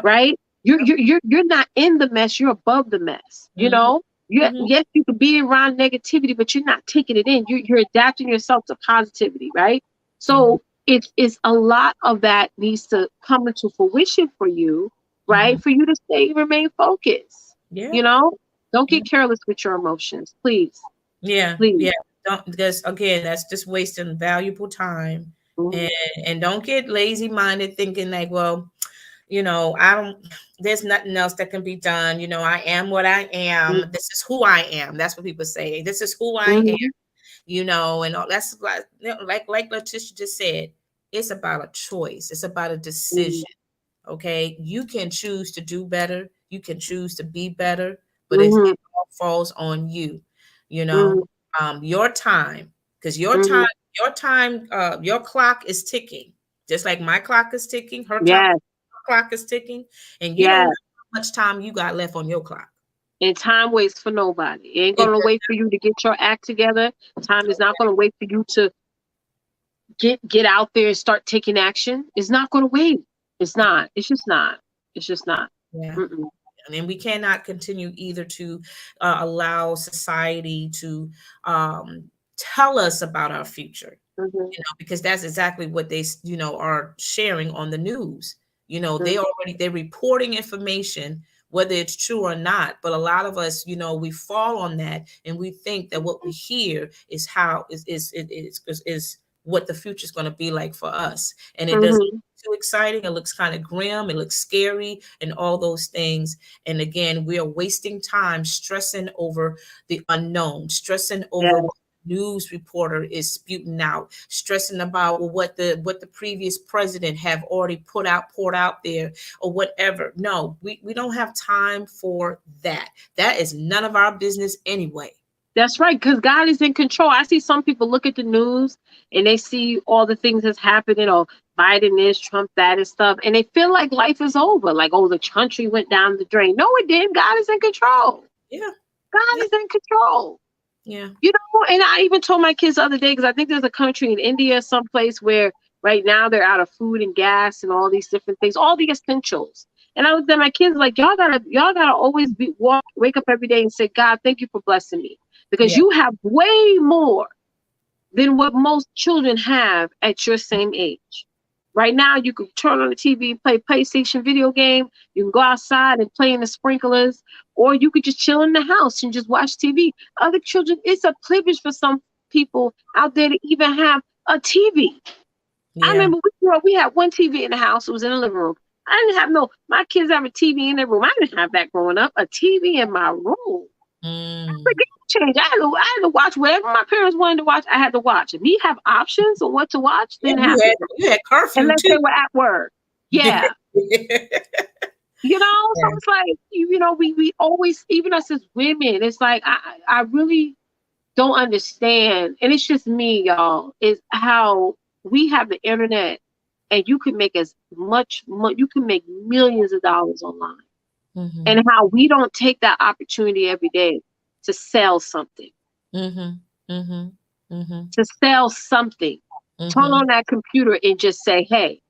right? You're not in the mess, you're above the mess. Yes, you could be around negativity, but you're not taking it in. You're adapting yourself to positivity, right? So it's a lot of that needs to come into fruition for you, right? For you to stay remain focused. Yeah. You know, don't Yeah. get careless with your emotions, please, Yeah. please. Yeah. Don't, because again, that's just wasting valuable time. And Mhm. and don't get lazy minded thinking like, well, I don't, there's nothing else that can be done. I am what I am. Mhm. This is who I am. That's what people say. This is who I am, Mhm. and all that's like Leticia just said, it's about a choice. It's about a decision. Okay. You can choose to do better. You can choose to be better, but Mhm. it all falls on you, you know, Mhm. your time, because Mhm. your time, your clock is ticking, just like my clock is ticking, Yes, clock is ticking, and you don't know yes. how much time you got left on your clock. And time waits for nobody. It ain't It gonna does wait for you to get your act together. Time is not gonna wait for you to get out there and start taking action. It's not gonna wait. It's not. It's just not. It's just not. Yeah. Mm-mm. And we cannot continue either to allow society to tell us about our future, Mhm. because that's exactly what they, are sharing on the news. Mhm. They're reporting information, whether it's true or not. But a lot of us, we fall on that, and we think that what we hear is how is what the future is going to be like for us. And it doesn't Mhm. look too exciting. It looks kind of grim. It looks scary, and all those things. And again, we are wasting time stressing over the unknown, stressing over Yes. what news reporter is spewing out, stressing about what the previous president have already poured out there, or whatever. No, we don't have time for that. That is none of our business anyway. That's right, because God is in control. I see some people look at the news and they see all the things that's happening, or Biden this, Trump that, and stuff, and they feel like life is over. Like, oh, the country went down the drain. No, it didn't. God is in control. Yeah. God Yeah. is in control. Yeah. You know, and I even told my kids the other day, because I think there's a country in India, someplace where right now they're out of food and gas and all these different things, all the essentials. And I looked at my kids like, y'all gotta always wake up every day and say, God, thank you for blessing me, because Yeah. you have way more than what most children have at your same age. Right now, you can turn on the TV, play PlayStation video game. You can go outside and play in the sprinklers, or you could just chill in the house and just watch TV. Other children, it's a privilege for some people out there to even have a TV. I Yeah. remember we had one TV in the house. It was in the living room. I didn't have my kids have a TV in their room. I didn't have that growing up. A TV in my room. The Mm. game changed. I had to watch whatever my parents wanted to watch. I had to watch. If me have options on what to watch, Yeah, didn't happen. you had curfew Unless too. they were at work. Yeah. So Yeah. it's like, we always, even us as women, it's like, I really don't understand. And it's just me, y'all, is how we have the internet and you can make as much money, you can make millions of dollars online. Mm-hmm. And how we don't take that opportunity every day to sell something, Mm-hmm. Mm-hmm. Mm-hmm. to sell something. Turn Mm-hmm. on that computer and just say, hey,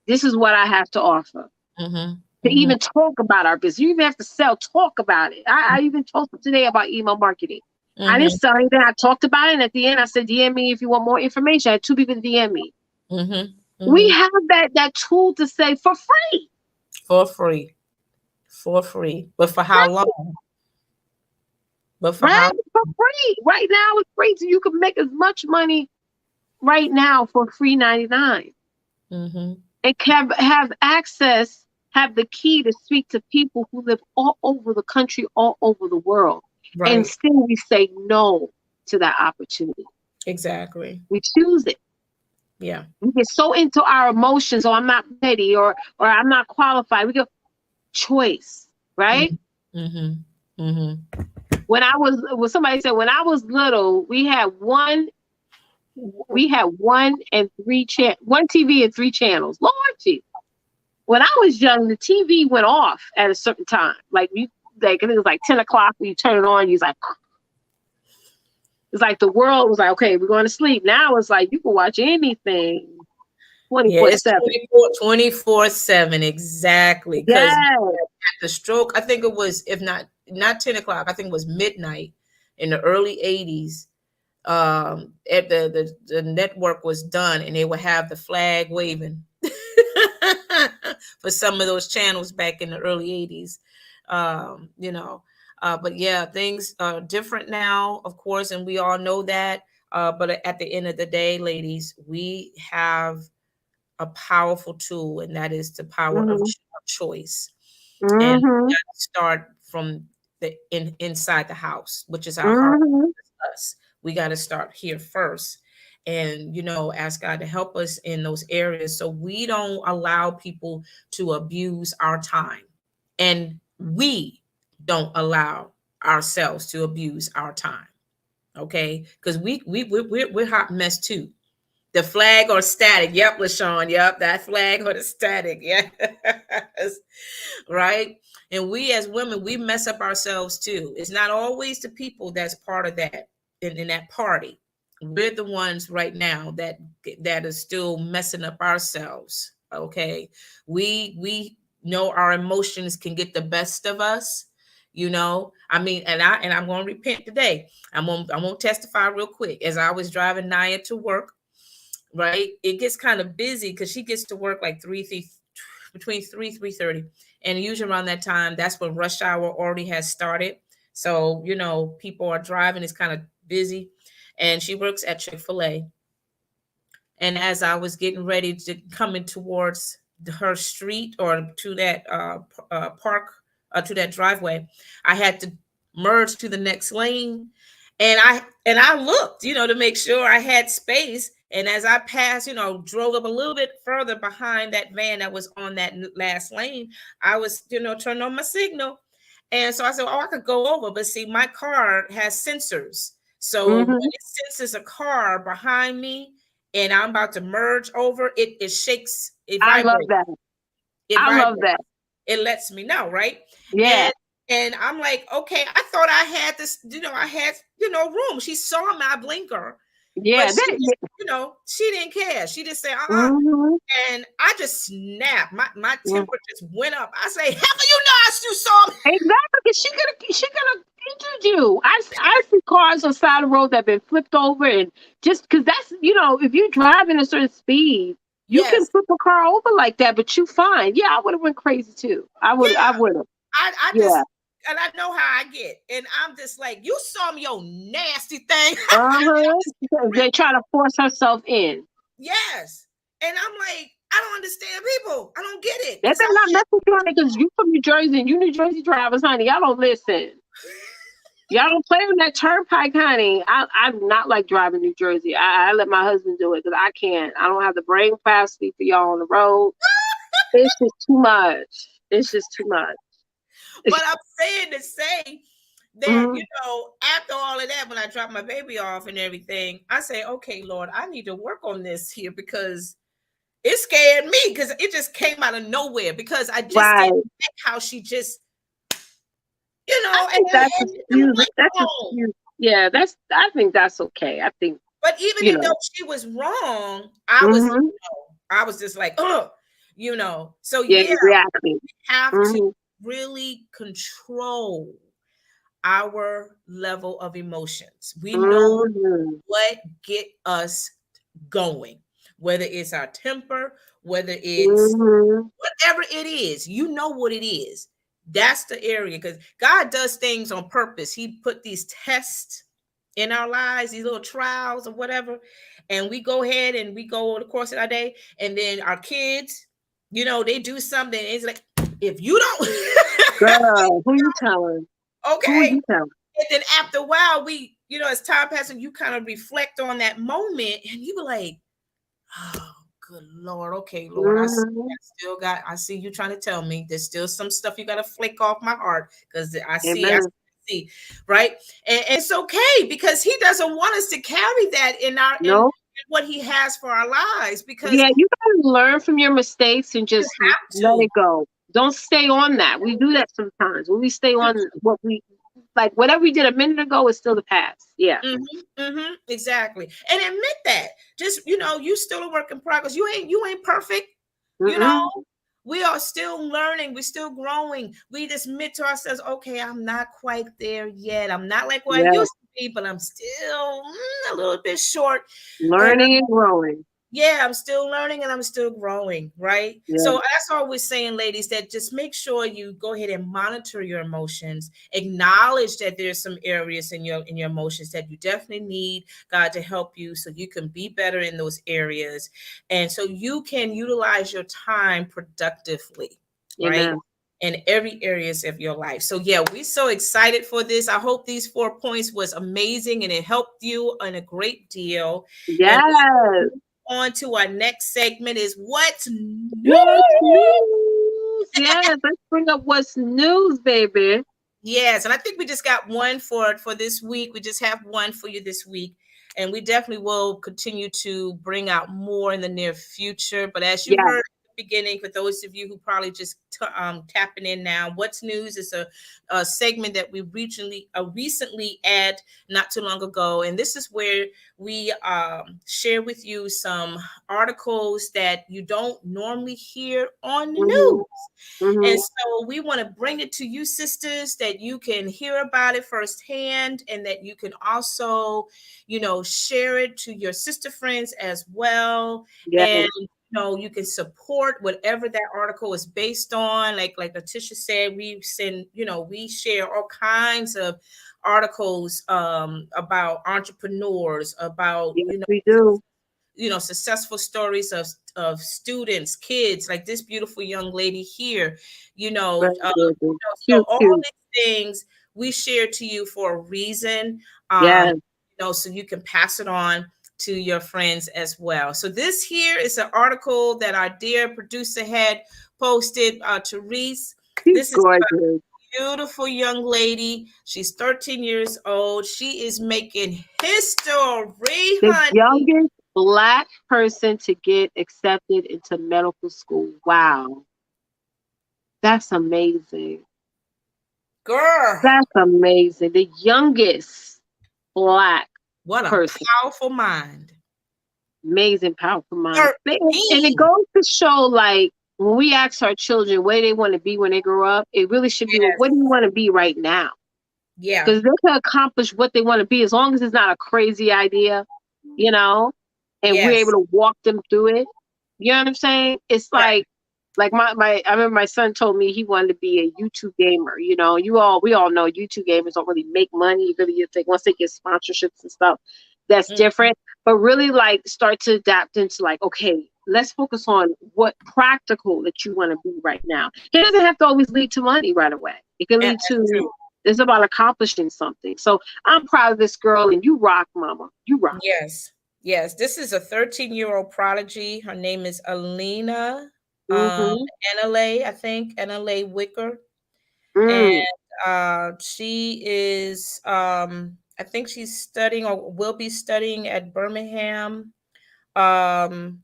this is what I have to offer. Mm-hmm. To Mm-hmm. even talk about our business. You even have to sell, talk about it. I even told them today about email marketing. I didn't Mm-hmm. sell anything. I talked about it. And at the end, I said, DM me if you want more information. I had 2 people DM me. Mm-hmm. We Mm-hmm. have that tool to say for free. For free. For free. But for how Right? long? But for Right? how For free. Right now, it's free. So you can make as much money right now for free 99. mm-hmm. And have access, have the key to speak to people who live all over the country, all over the world. And Right. still we say no to that opportunity. Exactly. We choose it. Yeah. We get so into our emotions, or I'm not ready, or I'm not qualified. We go choice, right? Mm-hmm. Mm-hmm. Mm-hmm. When somebody said when I was little, we had one TV and 3 channels. Lord Jesus. When I was young, the TV went off at a certain time. Like I think it was like 10 o'clock. When you turn it on, you was like, it's like the world was like, okay, we're going to sleep. Now it's like you can watch anything Yeah, it's 24/7. 24/7, exactly. Because Yes. the stroke, I think it was, if not 10 o'clock, I think it was midnight in the early 80s. At the network was done, and they would have the flag waving for some of those channels back in the early 80s. You know, but yeah, things are different now, of course, and we all know that. But at the end of the day, ladies, we have a powerful tool, and that is the power of Mhm. choice. And we Mhm. got to start from the inside the house, which is our heart, Mhm. us. We got to start here first, and ask God to help us in those areas so we don't allow people to abuse our time, and we don't allow ourselves to abuse our time. Okay, because we're hot mess too. The flag or static. Yep, LaShawn. Yep, that flag or the static. Yes. Right. And we as women, we mess up ourselves too. It's not always the people that's part of that in that party. We're the ones right now that is still messing up ourselves. Okay. We know our emotions can get the best of us. I mean, and I'm gonna repent today. I'm gonna testify real quick. As I was driving Naya to work, right? It gets kind of busy because she gets to work like between 3:30, and usually around that time, that's when rush hour already has started. So people are driving. It's kind of busy, and she works at Chick-fil-A. And as I was getting ready to coming towards her street or to that park, to that driveway, I had to merge to the next lane, and I looked, to make sure I had space. And as I passed, drove up a little bit further behind that van that was on that last lane, I was, turned on my signal. And so I said, oh, I could go over. But see, my car has sensors. So when Mhm. it senses a car behind me and I'm about to merge over, it shakes, it I love vibrates, that. it I love vibrates, that. it lets me know, right? Yeah. And I'm like, okay, I thought I had this, I had, room. She saw my blinker, but Yeah. she That. just, she didn't care. She just said, Mhm. and I just snapped. My Mhm. temper just went up. I say, how do you know you saw me? Exactly. She gonna injure you. I see cars on the side of the road that have been flipped over, and just because that's if you drive in a certain speed, you can Yes. flip a car over like that, but you fine. Yeah, I would have went crazy too. I would. I Yeah. would have. I Yeah. just, and I know how I get. And I'm just like, you saw me, your nasty thing. Uh I huh. just Because ripped. they try to force herself in. Yes. And I'm like, I don't understand people. I don't get it. They Because better not mess with you, honey, because you from New Jersey and you New Jersey drivers, honey. Y'all don't listen. Y'all don't play on that turnpike, honey. I'm not like driving New Jersey. I let my husband do it because I can't. I don't have the brain capacity for y'all on the road. It's just too much. It's just too much. but I'm saying to say that, Mhm. after all of that, when I drop my baby off and everything, I say, okay, Lord, I need to work on this here because it scared me because it just came out of nowhere because I just didn't Right. like how she just, I and, think and, that's and the excuse. blinker That's on. excuse. Yeah, that's. I think that's okay. I think But you even though know. she was wrong, I was, Hmm. I was just like, oh, So Yeah, yeah, exactly. we have to Hmm. really control our level of emotions. We know Hmm. what get us going, whether it's our temper, whether it's Hmm. whatever it is, what it is. That's the area because God does things on purpose. He put these tests in our lives, these little trials or whatever, and we go ahead and we go over the course of our day, and then our kids, they do something. It's like if you don't, Girl, who you telling? Who okay. you telling? And then after a while, we, as time passes, you kind of reflect on that moment, and you be like, oh, good Lord. Okay, Lord. Hmm. I see you trying to tell me there's still some stuff you got to flick off my heart because I Amen. see, right? And it's okay because he doesn't want us to carry that in No. what he has for our lives because Yeah, you gotta learn from your mistakes and you just have let to. it go. Don't stay on that. We do that sometimes. When we stay on what we like, whatever we did a minute ago is still the past. Yeah. Exactly. And admit that. Just, you still a work in progress. You ain't perfect, you know. Mm-mm. We are still learning. We're still growing. We just admit to ourselves, okay, I'm not quite there yet. I'm not like what I Yeah. used to be, but I'm still a little bit short. And Learning and growing. yeah, I'm still learning and I'm still growing, right? Yeah. So that's all we're saying, ladies, that just make sure you go ahead and monitor your emotions, acknowledge that there's some areas in your emotions that you definitely need God to help you so you can be better in those areas and so you can utilize your time productively, right? Amen. In every areas of your life. So yeah, we're so excited for this. I hope these 4 points was amazing and it helped you on a great deal. And Yes. on to our next segment is what's new. What's news? Yes, let's bring up what's news, baby. Yes, and I think we just got one for this week. We just have one for you this week, and we definitely will continue to bring out more in the near future. But as you Yeah. heard at the beginning, for those of you who probably just tapping in now, what's news is a segment that we recently add not too long ago, and this is where we share with you some articles that you don't normally hear on the Mm-hmm. news. And Mm-hmm. so we want to bring it to you, sisters, that you can hear about it firsthand and that you can also, share it to your sister friends as well. Yes. And you can support whatever that article is based on. Like Leticia said, we share all kinds of articles about entrepreneurs, about Yes, we do. successful stories of students, kids, like this beautiful young lady here, Very good. so Cute, all cute. these things we share to you for a reason, Yes. so you can pass it on to your friends as well. So this here is an article that our dear producer had posted, Therese. She's This is gorgeous. beautiful young lady. She's 13 years old. She is making history, The honey. youngest Black person to get accepted into medical school. Wow. That's amazing. Girl, That's amazing. The youngest Black what a person. powerful mind. Amazing, powerful mind. And it 13. goes to show, like, when we ask our children where they want to be when they grow up, it really should be, well, what do you Yes. want to be right now? Yeah. Because they can accomplish what they want to be as long as it's not a crazy idea, you know, and we're able Yes. to walk them through it. You know what I'm saying? It's Right. like I remember my son told me he wanted to be a YouTube gamer. We all know YouTube gamers don't really make money. Really, once they get sponsorships and stuff, that's Mm, different. But really, like, start to adapt into, like, okay, let's focus on what practical that you want to be right now. It doesn't have to always lead to money right away. It can lead that's true. to, it's about accomplishing something. So I'm proud of this girl, and you rock, mama. You rock. Yes. Yes. This is a 13-year-old prodigy. Her name is Alina um, Mm-hmm. NLA, I think, NLA Wicker. And Mm. she is, I think she's studying or will be studying at Birmingham um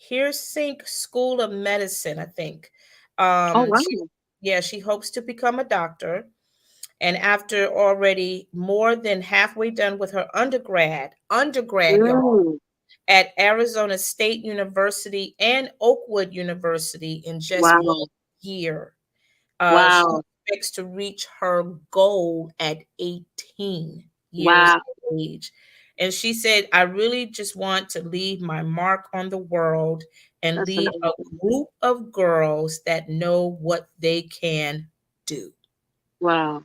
Hersink School of Medicine, I think. Oh, Um wow. she, yeah, she hopes to become a doctor. And after already more than halfway done with her undergrad, y'all, Mm. at Arizona State University and Oakwood University in just one Wow. year. She Wow. expects to reach her goal at 18 years Wow. of age. And she said, I really just want to leave my mark on the world and That's leave a amazing. group of girls that know what they can do. Wow.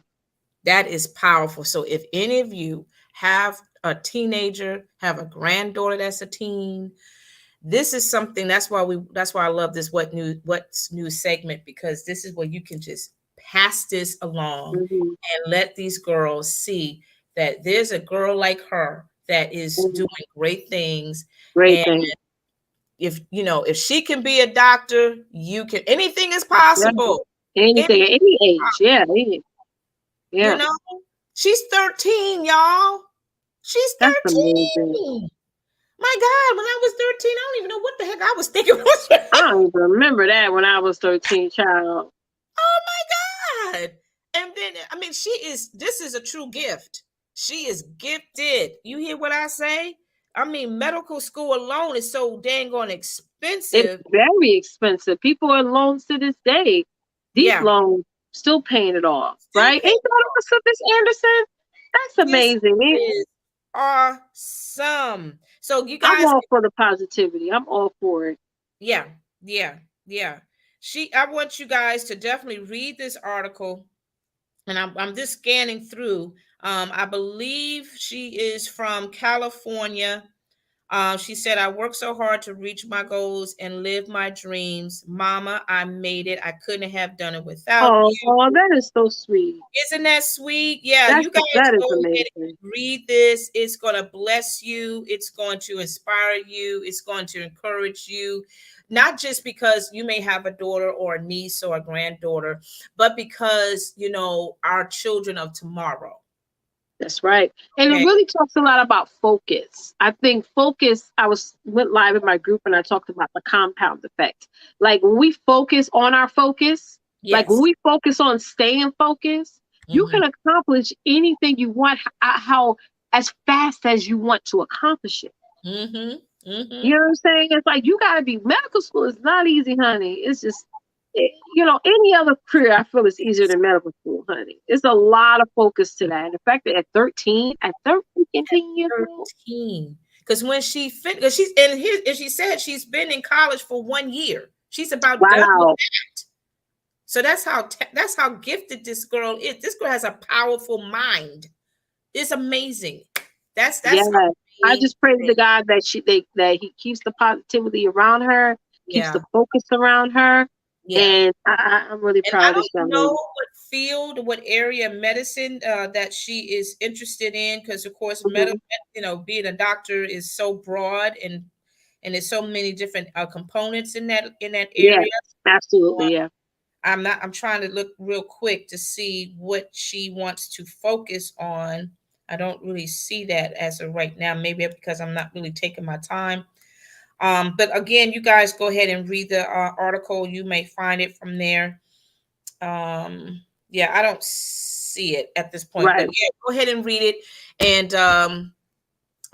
That is powerful. So if any of you have a teenager, have a granddaughter that's a teen, this is something, that's why I love this what's new segment, because this is where you can just pass this along Mm-hmm. and let these girls see that there's a girl like her that is Mm-hmm. doing great things. Great And thing. if she can be a doctor, you can, anything is Yeah. possible. Anything Anything, at any age. Yeah. you Yeah. know, she's 13, y'all. She's That's amazing. 13. My God, when I was 13, I don't even know what the heck I was thinking. I don't even remember that when I was 13, child. Oh my God. And then, I mean, this is a true gift. She is gifted. You hear what I say? I mean, medical school alone is so dang on It's expensive. very expensive. People are loans to this day. Deep Yeah, loans, still paying it off, still right? paying Ain't that awesome, Miss Anderson? That's this amazing. is awesome. So you I'm guys, all for the positivity. I'm all for it. yeah, yeah, yeah. I want you guys to definitely read this article, and I'm just scanning through. I believe she is from California. She said, I worked so hard to reach my goals and live my dreams. Mama, I made it. I couldn't have done it without Oh, you. that is so sweet. Isn't that sweet? Yeah, That's you guys that is go ahead amazing. and read this. It's going to bless you. It's going to inspire you. It's going to encourage you, not just because you may have a daughter or a niece or a granddaughter, but because, our children of tomorrow. That's right. And it Okay. really talks a lot about focus. I think focus, went live in my group and I talked about the compound effect. Like when we focus on our focus, like when Yes. we focus on staying focused, you Mm-hmm. can accomplish anything you want how as fast as you want to accomplish it. Mm-hmm. You Mm-hmm. know what I'm saying? It's like you gotta be medical school is not easy, honey. It's just any other career I feel is easier than medical school, honey. It's a lot of focus to that. And the fact that at 13 years old, 13. Because when she finished, she's in here, and she said she's been in college for 1 year. She's about done with wow. that. So that's how gifted this girl is. This girl has a powerful mind. It's amazing. Yeah. That's I amazing. just praise the God that that he keeps the positivity around her, keeps the Yeah, focus around her. yeah. And I'm really And proud I of this don't young know lady. what field, what area of medicine that she is interested in, because of course, Hmm. being a doctor is so broad, and there's so many different components in that Yeah, area. absolutely. Yeah. I'm trying to look real quick to see what she wants to focus on. I don't really see that as of right now. Maybe because I'm not really taking my time. But again, you guys go ahead and read the article. You may find it from there. Yeah, I don't see it at this point, but Right. yeah, go ahead and read it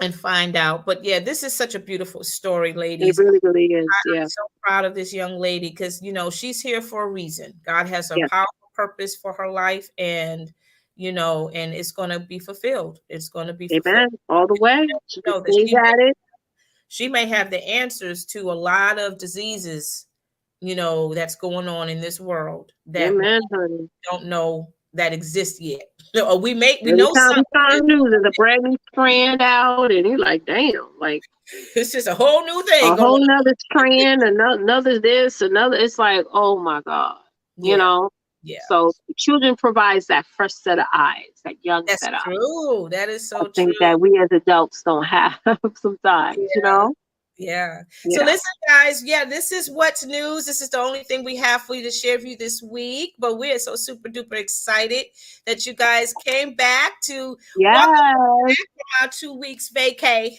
and find out. But yeah, this is such a beautiful story, It ladies. really, really is. I'm Yeah. so proud of this young lady because she's here for a reason. God has a Yeah. powerful purpose for her life, and it's going to be fulfilled. It's going to be fulfilled. Amen. All the way. She just That stays at it. she may have the answers to a lot of diseases, that's going on in this world that we Amen, honey. don't know that exist yet. Or we Every know time we something. turn news, there's a brand new strand out, and you're like, damn, like It's just a whole new thing a going whole on. nother strand, another this, another. It's like, oh my God, you Yeah, know. yeah. So children provides that fresh set of eyes, that young That's set of eyes. true. That is I so true. think that we as adults don't have sometimes, you Yeah. know. Yeah. So Yeah. listen, guys. Yeah, this is what's news. This is the only thing we have for you to share with you this week. But we're so super duper excited that you guys came back to welcome Yes. from our 2 weeks vacay.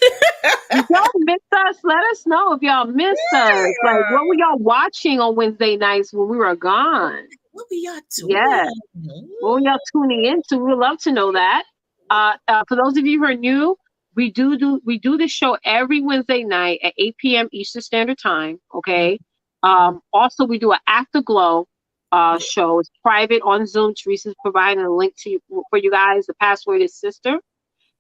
If y'all missed us, let us know if y'all missed us. Like, what were y'all watching on Wednesday nights when we were gone? What were y'all Yeah. doing? What were y'all tuning into? We'd love to know that. For those of you who are new, we do this show every Wednesday night at 8 p.m. Eastern Standard Time. Okay. Mhm. Also, we do an Afterglow Yeah. show. It's private on Zoom. Teresa's providing a link to you for you guys. The password is sister.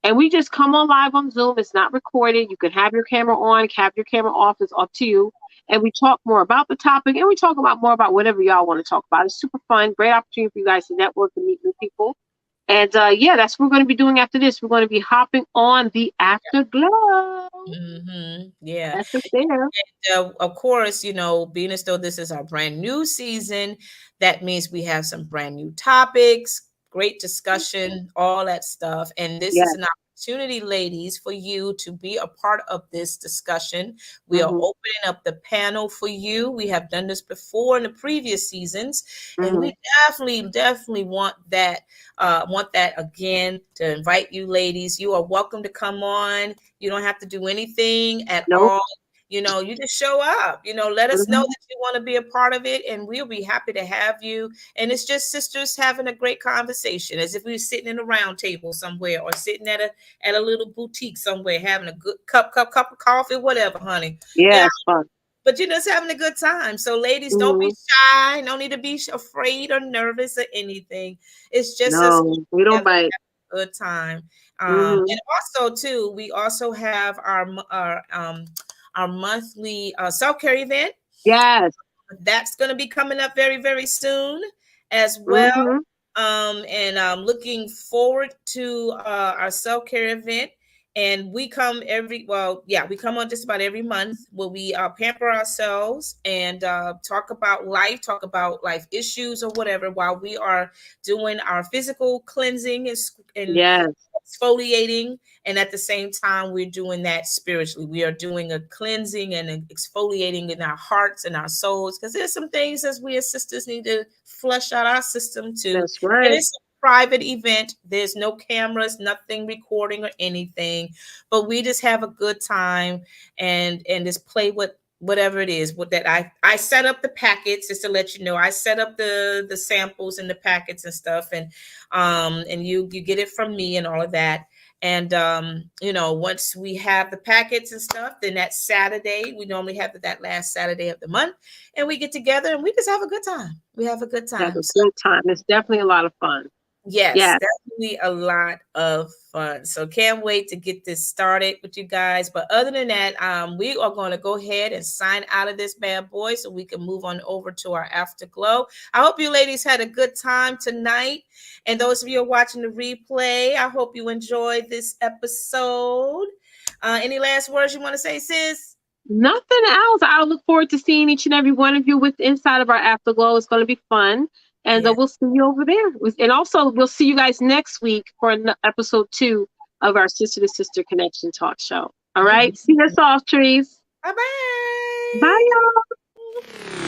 And we just come on live on Zoom. It's not recorded. You can have your camera on, have your camera off. It's up to you. And we talk more about the topic, and we talk about more about whatever y'all want to talk about. It's super fun. Great opportunity for you guys to network and meet new people. And yeah, that's what we're going to be doing after this. We're going to be hopping on the Afterglow. Yeah. That's it there. Of course, being as though this is our brand new season, that means we have some brand new topics, great discussion, all that stuff. And this Yeah. is an opportunity, ladies, for you to be a part of this discussion. We are Mm-hmm. opening up the panel for you. We have done this before in the previous seasons, and Mm-hmm. we definitely want that again, to invite you ladies. You are welcome to come on. You don't have to do anything at Nope. all. you know, you just show up, you know, let us know Mhm. that you want to be a part of it, and we'll be happy to have you. And it's just sisters having a great conversation, as if we were sitting in a round table somewhere, or sitting at a little boutique somewhere, having a good cup of coffee, whatever, honey. Yeah, Yeah, it's fun. but you're just having a good time. So ladies, don't be Mhm. shy. No need to be afraid or nervous or anything. It's just us No, we don't together bite. having a good time. Mhm. And also too, we also have our monthly self-care event. Yes. That's going to be coming up very, very soon as well. Mhm. And I'm looking forward to our self-care event. And we come we come on just about every month where we pamper ourselves and talk about life issues or whatever, while we are doing our physical cleansing and Yes. exfoliating. And at the same time, we're doing that spiritually. We are doing a cleansing and an exfoliating in our hearts and our souls, because there's some things as we as sisters need to flush out our system too. That's And right. it's a private event. There's no cameras, nothing recording or anything, but we just have a good time and just play whatever it is. What that I set up the packets, just to let you know. I set up the samples and the packets and stuff, and you get it from me and all of that. And you know, once we have the packets and stuff, then that Saturday, we normally have that last Saturday of the month, and we get together and we just have a good time. We have a good Have time. a So good time. It's definitely a lot of fun. yes, Yes. definitely a lot of fun. So can't wait to get this started with you guys. But other than that, we are going to go ahead and sign out of this bad boy so we can move on over to our afterglow. I hope you ladies had a good time tonight. And those of you who are watching the replay, I hope you enjoyed this episode. Any last words you want to say, sis? Nothing else. I look forward to seeing each and every one of you with inside of our afterglow. It's going to be fun. And Yeah. we'll see you over there. And also, we'll see you guys next week for episode 2 of our Sister to Sister Connection Talk Show. All right. See us off, trees. Bye bye. Bye, y'all.